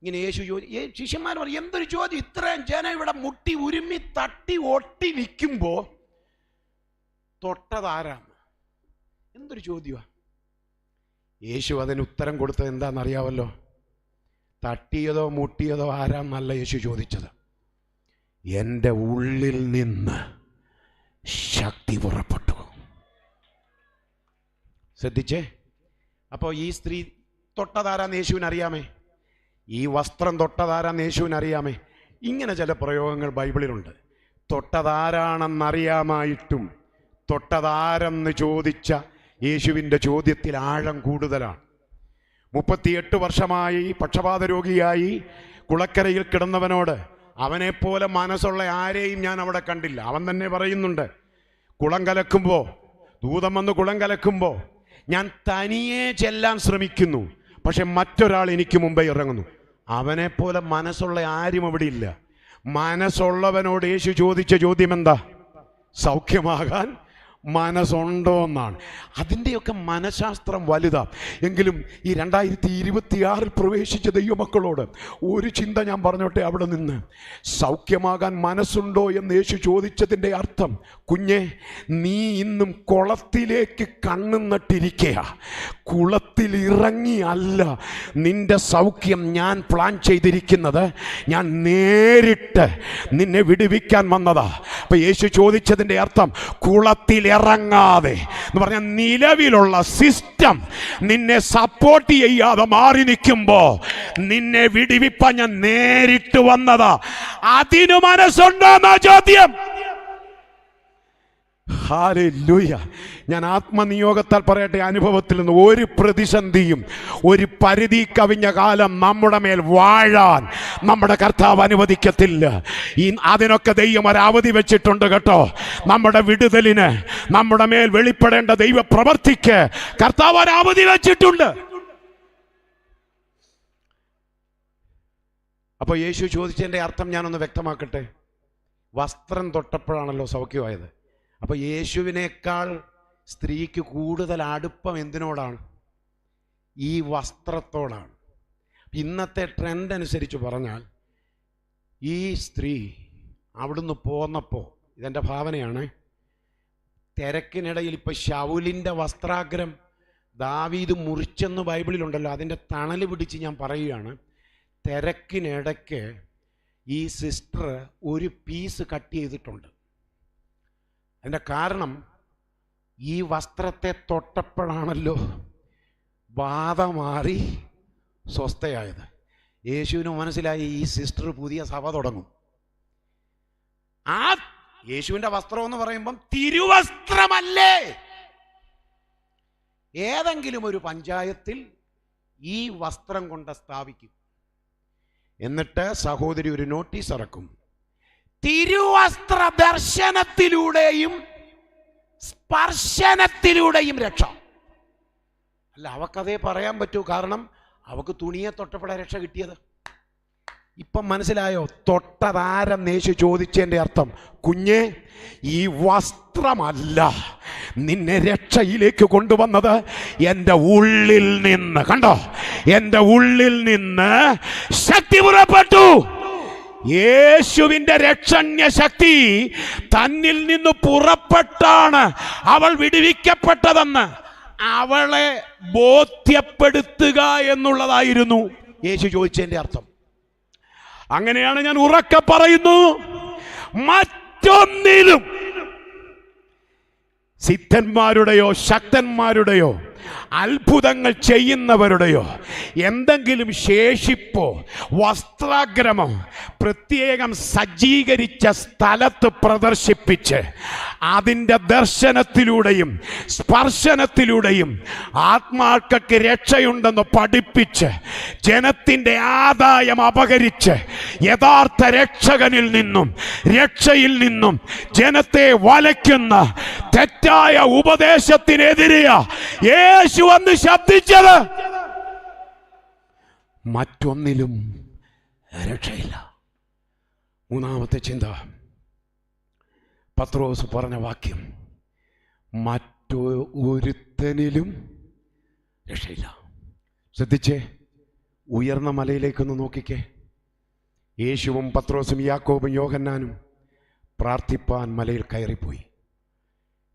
ഇങ്ങനെ യേശു ശിഷ്യന്മാർ പറയും, എന്തൊരു ചോദ്യം, ഇത്രയും ജനം ഇവിടെ മുട്ടി ഉരുമ്മി തട്ടി ഒട്ടി നിൽക്കുമ്പോൾ തൊട്ടതാരാണ്? എന്തൊരു ചോദ്യമാണ്. യേശു അതിന് ഉത്തരം കൊടുത്തത് എന്താണെന്നറിയാമല്ലോ? തട്ടിയതോ മുട്ടിയതോ ആരാന്നല്ല യേശു ചോദിച്ചത്, എൻ്റെ ഉള്ളിൽ നിന്ന് ശക്തി പുറപ്പെട്ടു. ശ്രദ്ധിച്ചേ. അപ്പോൾ ഈ സ്ത്രീ തൊട്ടതാരാന്ന് യേശുവിന് അറിയാമേ, ഈ വസ്ത്രം തൊട്ടതാരാന്ന് യേശുവിന് അറിയാമേ. ഇങ്ങനെ ചില പ്രയോഗങ്ങൾ ബൈബിളിലുണ്ട്. തൊട്ടതാരാണെന്നറിയാമായിട്ടും തൊട്ടതാരെന്ന് ചോദിച്ച യേശുവിൻ്റെ ചോദ്യത്തിൽ ആഴം കൂടുതലാണ്. 38 വർഷമായി പക്ഷപാത രോഗിയായി കുളക്കരയിൽ കിടന്നവനോട് അവനെപ്പോലെ മനസ്സുള്ള ആരെയും ഞാൻ അവിടെ കണ്ടില്ല. അവൻ തന്നെ പറയുന്നുണ്ട്, കുളം കലക്കുമ്പോൾ, ദൂതം വന്ന് കുളം കലക്കുമ്പോൾ ഞാൻ തനിയെ ചെല്ലാൻ ശ്രമിക്കുന്നു, പക്ഷെ മറ്റൊരാൾ എനിക്ക് മുമ്പേ ഇറങ്ങുന്നു. അവനെപ്പോലെ മനസ്സുള്ള ആരും അവിടെ ഇല്ല. മനസ്സുള്ളവനോട് യേശു ചോദിച്ച ചോദ്യം എന്താ? സൗഖ്യമാകാൻ മനസ്സുണ്ടോ എന്നാണ്. അതിൻ്റെയൊക്കെ മനഃശാസ്ത്രം വലുതാ. എങ്കിലും ഈ 2026 പ്രവേശിച്ച ദൈവമക്കളോട് ഒരു ചിന്ത ഞാൻ പറഞ്ഞോട്ടെ. അവിടെ നിന്ന് സൗഖ്യമാകാൻ മനസ്സുണ്ടോ എന്ന് യേശു ചോദിച്ചതിൻ്റെ അർത്ഥം, കുഞ്ഞെ, നീ ഇന്നും കുളത്തിലേക്ക് കണ്ണുനട്ടിരിക്കുക. കുളത്തിൽ ഇറങ്ങി അല്ല നിന്റെ സൗഖ്യം ഞാൻ പ്ലാൻ ചെയ്തിരിക്കുന്നത്. ഞാൻ നേരിട്ട് നിന്നെ വിടുവിക്കാൻ വന്നതാ. അപ്പൊ യേശു ചോദിച്ചതിൻ്റെ അർത്ഥം, കുളത്തിൽ ഇറങ്ങാതെ എന്ന് പറഞ്ഞാൽ നിലവിലുള്ള സിസ്റ്റം നിന്നെ സപ്പോർട്ട് ചെയ്യാതെ മാറി നിൽക്കുമ്പോ നിന്നെ വിടുവിപ്പാൻ ഞാൻ നേരിട്ട് വന്നതാ. അതിനു മനസ്സുണ്ടോ എന്നാ ചോദ്യം. ഹല്ലേലൂയ. ഞാൻ ആത്മനിയോഗത്താൽ പറയട്ടെ, അനുഭവത്തിൽ നിന്ന് ഒരു പ്രതിസന്ധിയും ഒരു പരിധി കവിഞ്ഞ കാലം നമ്മുടെ മേൽ വാഴാൻ നമ്മുടെ കർത്താവ് അനുവദിക്കത്തില്ല. അതിനൊക്കെ ദൈവം ഒരവധി വെച്ചിട്ടുണ്ട് കേട്ടോ. നമ്മുടെ വിടുതലിന്, നമ്മുടെ മേൽ വെളിപ്പെടേണ്ട ദൈവ പ്രവർത്തിക്ക് കർത്താവ് ഒരവധി വെച്ചിട്ടുണ്ട്. അപ്പോൾ യേശു ചോദിച്ചതിൻ്റെ അർത്ഥം ഞാനൊന്ന് വ്യക്തമാക്കട്ടെ. വസ്ത്രം തൊട്ടപ്പോഴാണല്ലോ സൗഖ്യമായത്. അപ്പോൾ യേശുവിനേക്കാൾ സ്ത്രീക്ക് കൂടുതൽ അടുപ്പം എന്തിനോടാണ്? ഈ വസ്ത്രത്തോടാണ്. ഇന്നത്തെ ട്രെൻഡ് അനുസരിച്ച് പറഞ്ഞാൽ ഈ സ്ത്രീ അവിടുന്ന് പോന്നപ്പോൾ, ഇതെൻ്റെ ഭാവനയാണ്, തിരക്കിനിടയിൽ ഇപ്പോൾ ശൗലിൻ്റെ വസ്ത്രാഗ്രം ദാവീദ് മുറിച്ചെന്ന് ബൈബിളിലുണ്ടല്ലോ, അതിൻ്റെ തണൽ പിടിച്ച് ഞാൻ പറയുകയാണ്. തിരക്കിനിടയ്ക്ക് ഈ സിസ്റ്റർ ഒരു പീസ് കട്ട് ചെയ്തിട്ടുണ്ട്. അതിൻ്റെ കാരണം ഈ വസ്ത്രത്തെ തൊട്ടപ്പോഴാണല്ലോ ബാധ മാറി സ്വസ്ഥയായത്. യേശുവിന് മനസ്സിലായി ഈ സിസ്റ്റർ പുതിയ സഭ തുടങ്ങും. ആ യേശുവിൻ്റെ വസ്ത്രം എന്ന് പറയുമ്പം തിരുവസ്ത്രമല്ലേ? ഏതെങ്കിലും ഒരു പഞ്ചായത്തിൽ ഈ വസ്ത്രം കൊണ്ട് സ്ഥാപിക്കും. എന്നിട്ട് സഹോദരി ഒരു നോട്ടീസ് ഇറക്കും, തിരുവസ്ത്ര ദർശനത്തിലൂടെയും സ്പർശനത്തിലൂടെയും രക്ഷ. അല്ല, അവക്കതേ പറയാൻ പറ്റൂ, കാരണം അവക്ക് തുണിയെ തൊട്ടപ്പോഴാണ് രക്ഷ കിട്ടിയത്. ഇപ്പം മനസ്സിലായോ തൊട്ടതാരെന്ന് യേശു ചോദിച്ചതിൻ്റെ അർത്ഥം? കുഞ്ഞെ, ഈ വസ്ത്രമല്ല നിന്നെ രക്ഷയിലേക്ക് കൊണ്ടുവന്നത്, എൻ്റെ ഉള്ളിൽ നിന്ന്. കണ്ടോ, എൻ്റെ ഉള്ളിൽ നിന്ന് ശക്തി പുറപ്പെട്ടു. യേശുവിൻ്റെ രക്ഷണ്യ ശക്തി തന്നിൽ നിന്ന് പുറപ്പെട്ടാണ് അവൾ വിടുവിക്കപ്പെട്ടതെന്ന് അവളെ ബോധ്യപ്പെടുത്തുക എന്നുള്ളതായിരുന്നു യേശു ചോദിച്ചതിൻ്റെ അർത്ഥം. അങ്ങനെയാണ് ഞാൻ ഉറക്കെ പറയുന്നു, മറ്റൊന്നിലും സിദ്ധന്മാരുടെയോ ശക്തന്മാരുടെയോ അത്ഭുതങ്ങൾ ചെയ്യുന്നവരുടെയോ എന്തെങ്കിലും ശേഷിപ്പോ വസ്ത്രാഗ്രമോ പ്രത്യേകം സജ്ജീകരിച്ച സ്ഥലത്ത് പ്രദർശിപ്പിച്ച് അതിൻ്റെ ദർശനത്തിലൂടെയും സ്പർശനത്തിലൂടെയും ആത്മാക്കൾക്ക് രക്ഷയുണ്ടെന്ന് പഠിപ്പിച്ച് ജനത്തിൻ്റെ ആദായം അപഹരിച്ച് യഥാർത്ഥ രക്ഷകനിൽ നിന്നും രക്ഷയിൽ നിന്നും ജനത്തെ വലയ്ക്കുന്ന തെറ്റായ ഉപദേശത്തിനെതിരെയാ യേശു വന്ന് ശബ്ദിച്ചത്. മറ്റൊന്നിലും രക്ഷയില്ല. മൂന്നാമത്തെ ചിന്ത, പത്രോസ് പറഞ്ഞ വാക്യം, മറ്റൊരുത്തനിലും രക്ഷയില്ല. ശ്രദ്ധിച്ചേ, ഉയർന്ന മലയിലേക്കൊന്ന് നോക്കിക്കേ. യേശുവും പത്രോസും യാക്കോബും യോഹന്നാനും പ്രാർത്ഥിപ്പാൻ മലയിൽ കയറിപ്പോയി.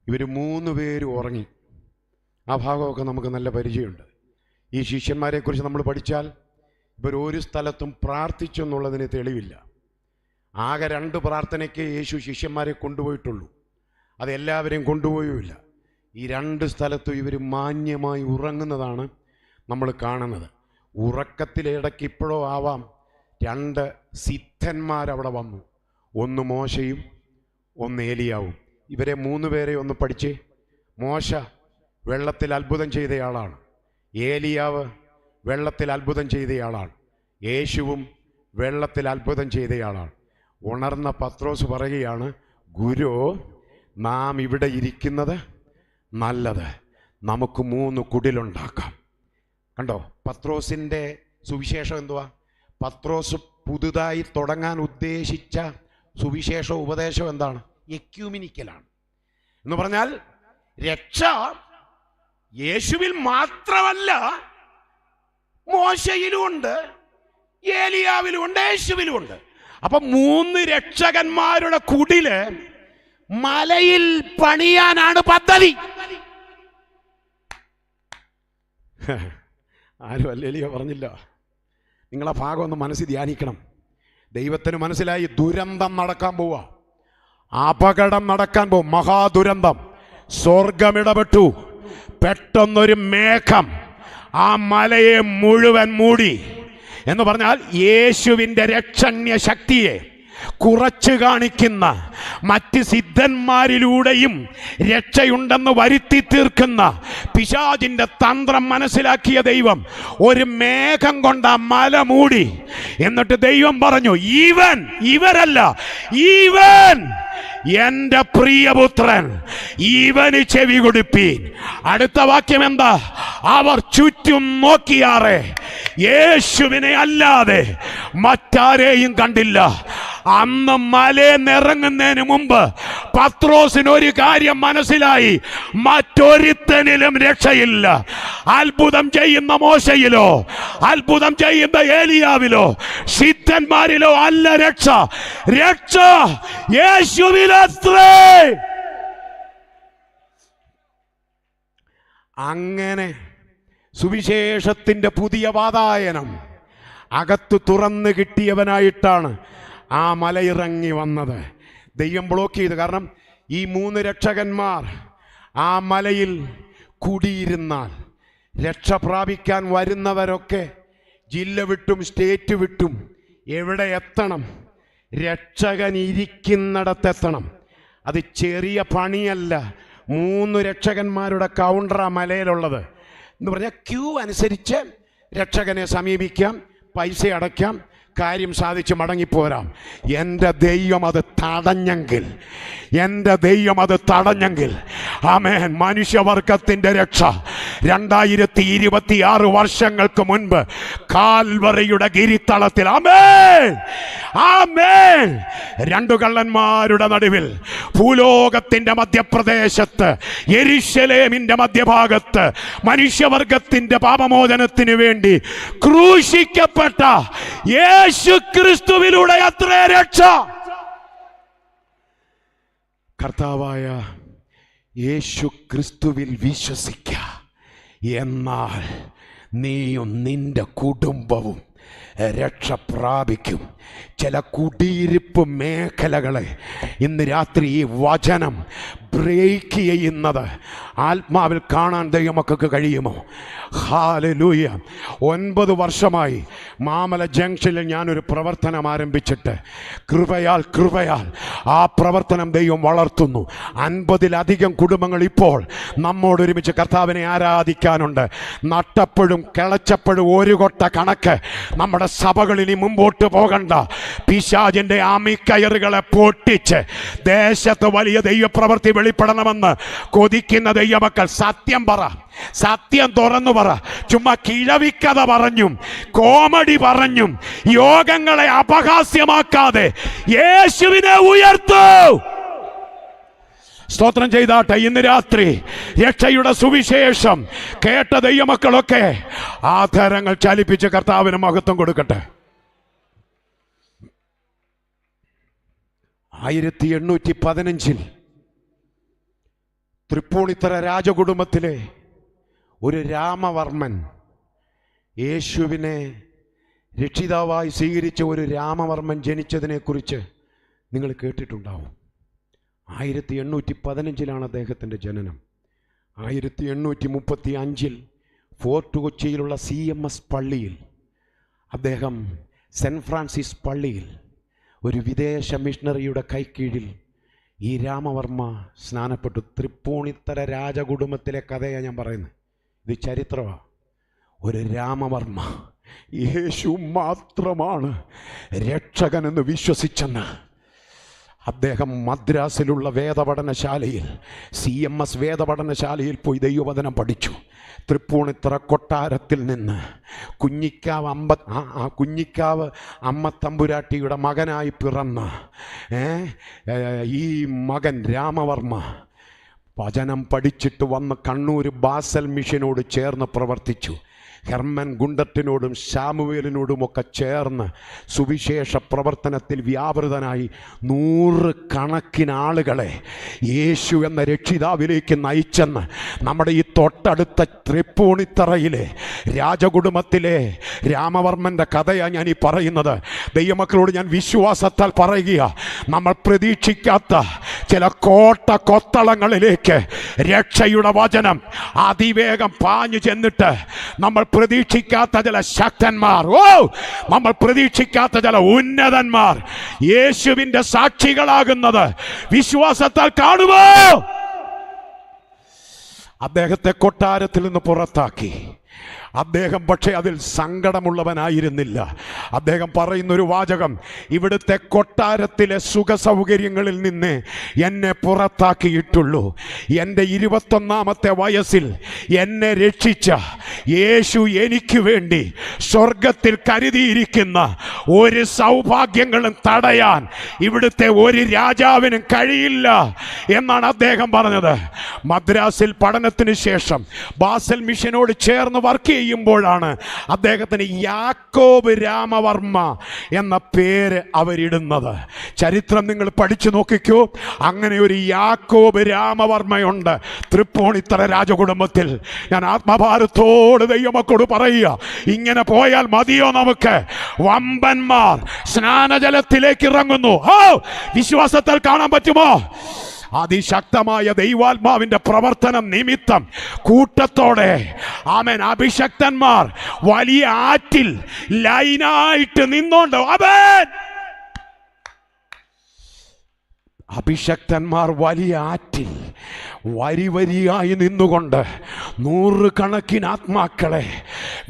ഇവർ 3 പേരും ഉറങ്ങി. ആ ഭാഗമൊക്കെ നമുക്ക് നല്ല പരിചയമുണ്ട്. ഈ ശിഷ്യന്മാരെക്കുറിച്ച് നമ്മൾ പഠിച്ചാൽ ഇവർ ഒരു സ്ഥലത്തും പ്രാർത്ഥിച്ചെന്നുള്ളതിന് തെളിവില്ല. ആകെ 2 പ്രാർത്ഥനയ്ക്ക് യേശു ശിഷ്യന്മാരെ കൊണ്ടുപോയിട്ടുള്ളൂ. അതെല്ലാവരെയും കൊണ്ടുപോയുമില്ല. ഈ 2 സ്ഥലത്തും ഇവർ മാന്യമായി ഉറങ്ങുന്നതാണ് നമ്മൾ കാണുന്നത്. ഉറക്കത്തിലിടയ്ക്ക് ഇപ്പോഴോ ആവാം 2 സിദ്ധന്മാരവിടെ വന്നു. ഒന്ന് മോശയും ഒന്ന് ഏലിയാവും. ഇവരെ 3 പേരെ ഒന്ന് പഠിച്ചേ. മോശ വെള്ളത്തിൽ അത്ഭുതം ചെയ്തയാളാണ്. ഏലിയാവ് വെള്ളത്തിൽ അത്ഭുതം ചെയ്തയാളാണ്. യേശുവും വെള്ളത്തിൽ അത്ഭുതം ചെയ്തയാളാണ്. ഉണർന്ന പത്രോസ് പറയുകയാണ്, ഗുരു, നാം ഇവിടെ ഇരിക്കുന്നത് നല്ലത്, നമുക്ക് 3 കുടിലുണ്ടാക്കാം. കണ്ടോ, പത്രോസിൻ്റെ സുവിശേഷം എന്തുവാ? പത്രോസ് പുതുതായി തുടങ്ങാൻ ഉദ്ദേശിച്ച സുവിശേഷ ഉപദേശം എന്താണ്? എക്യൂമിനിക്കലാണ്. എന്ന് പറഞ്ഞാൽ രക്ഷ യേശുവിൽ മാത്രമല്ല, മോശയിലുമുണ്ട്, ഏലിയാവിലുമുണ്ട്, യേശുവിലുമുണ്ട്. അപ്പൊ 3 രക്ഷകന്മാരുടെ കുടില് മലയിൽ പണിയാനാണ് പദ്ധതി. ആരും അല്ലേലിയോ പറഞ്ഞില്ല. നിങ്ങളെ ഭാഗം ഒന്ന് മനസ്സിൽ ധ്യാനിക്കണം. ദൈവത്തിന് മനസ്സിലായി ദുരന്തം നടക്കാൻ പോവാ, അപകടം നടക്കാൻ പോവും, മഹാദുരന്തം. സ്വർഗമിടപെട്ടു. പെട്ടെന്നൊരു മേഘം ആ മലയെ മുഴുവൻ മൂടി. എന്ന് പറഞ്ഞാൽ യേശുവിൻ്റെ രക്ഷണ്യ ശക്തിയെ കുറച്ച് കാണിക്കുന്ന, മറ്റ് സിദ്ധന്മാരിലൂടെയും രക്ഷയുണ്ടെന്ന് വരുത്തി തീർക്കുന്ന പിശാചിൻ്റെ തന്ത്രം മനസ്സിലാക്കിയ ദൈവം ഒരു മേഘം കൊണ്ട് ആ മല മൂടി. എന്നിട്ട് ദൈവം പറഞ്ഞു, ഇവരല്ല, ഇവൻ എന്റെ പ്രിയപുത്രൻ, ഇവന് ചെവി കൊടുപ്പീൻ. അടുത്ത വാക്യം എന്താ? അവർ ചുറ്റും നോക്കിയാറെ യേശുവിനെ അല്ലാതെ മറ്റാരെയും കണ്ടില്ല. അന്ന് മലയിറങ്ങുന്നതിന് മുമ്പ് പത്രോസിന് ഒരു കാര്യം മനസ്സിലായി, മറ്റൊരുത്തനിലും രക്ഷയില്ല. അത്ഭുതം ചെയ്യുന്ന മോശയിലോ അത്ഭുതം ചെയ്യുന്ന ഏലിയാവിലോ സിദ്ധന്മാരിലോ അല്ല രക്ഷ. രക്ഷ യേശുവിലത്രേ. അങ്ങനെ സുവിശേഷത്തിൻ്റെ പുതിയ വാതായനം അകത്ത് തുറന്നു കിട്ടിയവനായിട്ടാണ് ആ മലയിറങ്ങി വന്നത്. ദൈവം ബ്ലോക്ക് ചെയ്തു. കാരണം ഈ 3 രക്ഷകന്മാർ ആ മലയിൽ കുടിയിരുന്നാൽ രക്ഷ പ്രാപിക്കാൻ വരുന്നവരൊക്കെ ജില്ല വിട്ടും സ്റ്റേറ്റ് വിട്ടും എവിടെ എത്തണം? രക്ഷകൻ ഇരിക്കുന്നിടത്തെത്തണം. അത് ചെറിയ പണിയല്ല. 3 രക്ഷകന്മാരുടെ കൗണ്ടറാ മലയിലുള്ളത്. എന്ന് പറഞ്ഞാൽ ക്യൂ അനുസരിച്ച് രക്ഷകനെ സമീപിക്കാം, പൈസ അടയ്ക്കാം, കാര്യം സാധിച്ച് മടങ്ങിപ്പോരാം. എൻ്റെ ദൈവം അത് തടഞ്ഞെങ്കിൽ, ആമേൻ, മനുഷ്യവർഗത്തിൻ്റെ രക്ഷ 2026 വർഷങ്ങൾക്ക് മുൻപ് കാൽവറിയുടെ ഗിരിത്തളത്തിൽ, ആമേൻ, 2 കള്ളന്മാരുടെ നടുവിൽ ഭൂലോകത്തിൻ്റെ മധ്യപ്രദേശത്ത് യെരുശലേമിൻ്റെ മധ്യഭാഗത്ത് മനുഷ്യവർഗത്തിൻ്റെ പാപമോചനത്തിന് വേണ്ടി ക്രൂശിക്കപ്പെട്ട യേശു ക്രിസ്തുവിലൂടെ അത്രേ രക്ഷ. കർത്താവായ യേശു ക്രിസ്തുവിൽ വിശ്വസിക്ക, എന്നാൽ നീയും നിന്റെ കുടുംബവും രക്ഷ പ്രാപിക്കും. ചില കുടിയിരിപ്പ് മേഖലകളെ ഇന്ന് രാത്രി ഈ വചനം ബ്രേക്ക് ചെയ്യുന്നത് ആത്മാവിൽ കാണാൻ ദൈവമക്കൾക്ക് കഴിയുമോ? ഹല്ലേലൂയ. 9 വർഷമായി മാമല ജംഗ്ഷനിൽ ഞാനൊരു പ്രവർത്തനം ആരംഭിച്ചിട്ട് കൃപയാൽ ആ പ്രവർത്തനം ദൈവം വളർത്തുന്നു. 50-ലധികം കുടുംബങ്ങൾ ഇപ്പോൾ നമ്മോടൊരുമിച്ച് കർത്താവിനെ ആരാധിക്കാനുണ്ട്. നട്ടപ്പോഴും കിളച്ചപ്പോഴും ഒരു കൊട്ട കണക്ക് നമ്മുടെ സഭകളിൽ മുമ്പോട്ട് പോകണ്ട. പിശാചിന്റെ ആമിക്കയറുകളെ പൊട്ടിച്ച് ദേശത്ത് വലിയ ദൈവപ്രവൃത്തി വെളിപ്പെടണമെന്ന് കൊതിക്കുന്ന ദൈവമക്കൾ സത്യം പറ, സത്യം തുറന്നു പറ. ചുമ്മാ കിഴവിക്കഥ പറഞ്ഞും കോമഡി പറഞ്ഞും യോഗങ്ങളെ അപഹാസ്യമാക്കാതെ യേശുവിനെ ഉയർത്തൂ. സ്തോത്രം ചെയ്താട്ടെ. ഇന്ന് രാത്രി രക്ഷയുടെ സുവിശേഷം കേട്ട ദൈവമക്കളൊക്കെ ആധാരങ്ങൾ ചലിപ്പിച്ച് കർത്താവിന് മഹത്വം കൊടുക്കട്ടെ. 1815 തൃപ്പൂണിത്തറ രാജകുടുംബത്തിലെ ഒരു രാമവർമ്മൻ, യേശുവിനെ രക്ഷിതാവായി സ്വീകരിച്ച ഒരു രാമവർമ്മൻ ജനിച്ചതിനെക്കുറിച്ച് നിങ്ങൾ കേട്ടിട്ടുണ്ടാവും. 1815 അദ്ദേഹത്തിൻ്റെ ജനനം. 1835 ഫോർട്ട് കൊച്ചിയിലുള്ള CMS പള്ളിയിൽ അദ്ദേഹം സെൻറ്റ് ഫ്രാൻസിസ് പള്ളിയിൽ ഒരു വിദേശ മിഷണറിയുടെ കൈക്കീഴിൽ ഈ രാമവർമ്മ സ്നാനപ്പെട്ടു. തൃപ്പൂണിത്തറ രാജകുടുംബത്തിലെ കഥയാണ് ഞാൻ പറയുന്നത്. ഇത് ചരിത്രമാണ്. ഒരു രാമവർമ്മ യേശു മാത്രമാണ് രക്ഷകനെന്ന് വിശ്വസിച്ചെന്ന് അദ്ദേഹം മദ്രാസിലുള്ള വേദപഠനശാലയിൽ CMS വേദപഠനശാലയിൽ പോയി ദൈവവചനം പഠിച്ചു. തൃപ്പൂണിത്തറ കൊട്ടാരത്തിൽ നിന്ന് കുഞ്ഞിക്കാവ് അമ്മ തമ്പുരാട്ടിയുടെ മകനായി പിറന്ന ഈ മകൻ രാമവർമ്മ വചനം പഠിച്ചിട്ട് വന്ന് കണ്ണൂർ ബാസൽ മിഷനോട് ചേർന്ന് പ്രവർത്തിച്ചു. ഹെർമൻ ഗുണ്ടത്തിനോടും ശാമുവേലിനോടുമൊക്കെ ചേർന്ന് സുവിശേഷ പ്രവർത്തനത്തിൽ വ്യാപൃതനായി 100 കണക്കിന് ആളുകളെ യേശു എന്ന രക്ഷിതാവിലേക്ക് നയിച്ചെന്ന് നമ്മുടെ ഈ തൊട്ടടുത്ത തൃപ്പൂണിത്തറയിലെ രാജകുടുംബത്തിലെ രാമവർമ്മൻ്റെ കഥയാണ് ഞാൻ ഈ പറയുന്നത്. ദൈവമക്കളോട് ഞാൻ വിശ്വാസത്താൽ പറയുക, നമ്മൾ പ്രതീക്ഷിക്കാത്ത ചില കൊത്തളങ്ങളിലേക്ക് രക്ഷയുടെ വചനം അതിവേഗം പാഞ്ഞു ചെന്നിട്ട് നമ്മൾ പ്രതീക്ഷിക്കാത്ത ചില ശക്തന്മാർ, നമ്മൾ പ്രതീക്ഷിക്കാത്ത ചില ഉന്നതന്മാർ യേശുവിന്റെ സാക്ഷികളാകുന്നത് വിശ്വാസത്താൽ കാണുമോ? അദ്ദേഹത്തെ കൊട്ടാരത്തിൽ നിന്ന് പുറത്താക്കി. അദ്ദേഹം പക്ഷേ അതിൽ സങ്കടമുള്ളവനായിരുന്നില്ല. അദ്ദേഹം പറയുന്നൊരു വാചകം, ഇവിടുത്തെ കൊട്ടാരത്തിലെ സുഖ സൗകര്യങ്ങളിൽ നിന്ന് എന്നെ പുറത്താക്കിയിട്ടുള്ളൂ. എൻ്റെ 21ാമത്തെ വയസ്സിൽ എന്നെ രക്ഷിച്ച യേശു എനിക്ക് വേണ്ടി സ്വർഗത്തിൽ കരുതിയിരിക്കുന്ന ഒരു സൗഭാഗ്യങ്ങളും തടയാൻ ഇവിടുത്തെ ഒരു രാജാവിനും കഴിയില്ല എന്നാണ് അദ്ദേഹം പറഞ്ഞത്. മദ്രാസിൽ പഠനത്തിന് ശേഷം ബാസൽ മിഷനോട് ചേർന്ന് വർക്ക് ചെയ്യുമ്പോഴാണ് അദ്ദേഹത്തിന് യാക്കോബ് രാമവർമ്മ എന്ന പേര് അവരിടുന്നത്. ചരിത്രം നിങ്ങൾ പഠിച്ചു നോക്കിക്കൂ. അങ്ങനെ ഒരു യാക്കോബ് രാമവർമ്മയുണ്ട് തൃപ്പൂണിത്തറ രാജകുടുംബത്തിൽ. ഞാൻ ആത്മഭാരത്തോട് ദൈവമക്കളോട് പറയുക, ഇങ്ങനെ പോയാൽ മതിയോ നമുക്ക്? വമ്പന്മാർ സ്നാനജലത്തിലേക്ക് ഇറങ്ങുന്നു. വിശ്വാസത്താൽ കാണാൻ പറ്റുമോ? അതിശക്തമായ ദൈവാത്മാവിന്റെ പ്രവർത്തനം നിമിത്തം കൂട്ടത്തോടെ ആമേൻ അഭിഷക്തന്മാർ വലിയ ആറ്റിൽ ലൈനായിട്ട് നിന്നോണ്ട് അഭിഷക്തന്മാർ വലിയ ആറ്റിൽ വരിയായി നിന്നുകൊണ്ട് 100 കണക്കിന് ആത്മാക്കളെ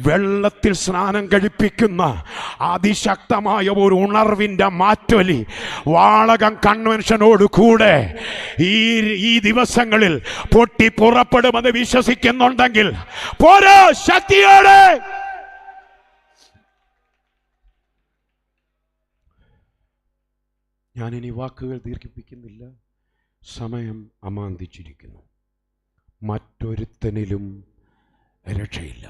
വെള്ളത്തിൽ സ്നാനം കഴിപ്പിക്കുന്ന അതിശക്തമായ ഒരു ഉണർവിൻ്റെ മാറ്റൊലി വാളകം കൺവെൻഷനോട് കൂടെ ഈ ദിവസങ്ങളിൽ പൊട്ടി പുറപ്പെടുമെന്ന് വിശ്വസിക്കുന്നുണ്ടെങ്കിൽ പോരാ ശക്തിയോടെ. ഞാനിനി വാക്കുകൾ ദീർഘിപ്പിക്കുന്നില്ല, സമയം അമാന്തിച്ചിരിക്കുന്നു. മറ്റൊരുത്തനിലും രക്ഷയില്ല.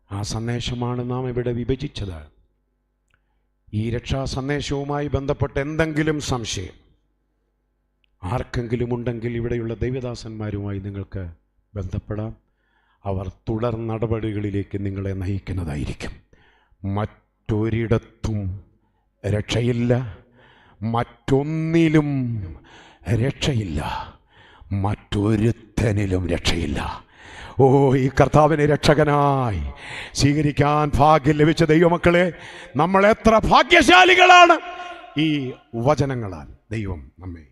ആ സന്ദേശമാണ് നാം ഇവിടെ വിഭജിച്ചത്. ഈ രക്ഷാ സന്ദേശവുമായി ബന്ധപ്പെട്ട് എന്തെങ്കിലും സംശയം ആർക്കെങ്കിലും ഉണ്ടെങ്കിൽ ഇവിടെയുള്ള ദൈവദാസന്മാരുമായി നിങ്ങൾക്ക് ബന്ധപ്പെടാം. അവർ തുടർ നടപടികളിലേക്ക് നിങ്ങളെ നയിക്കുന്നതായിരിക്കും. മറ്റൊരിടത്തും രക്ഷയില്ല, മറ്റൊന്നിലും രക്ഷയില്ല. മറ്റൊരുത്തനിലും രക്ഷയില്ല. ഓ, ഈ കർത്താവിനെ രക്ഷകനായി സ്വീകരിക്കാൻ ഭാഗ്യം ലഭിച്ച ദൈവമക്കളെ, നമ്മൾ എത്ര ഭാഗ്യശാലികളാണ്! ഈ വചനങ്ങളാൽ ദൈവം നമ്മെ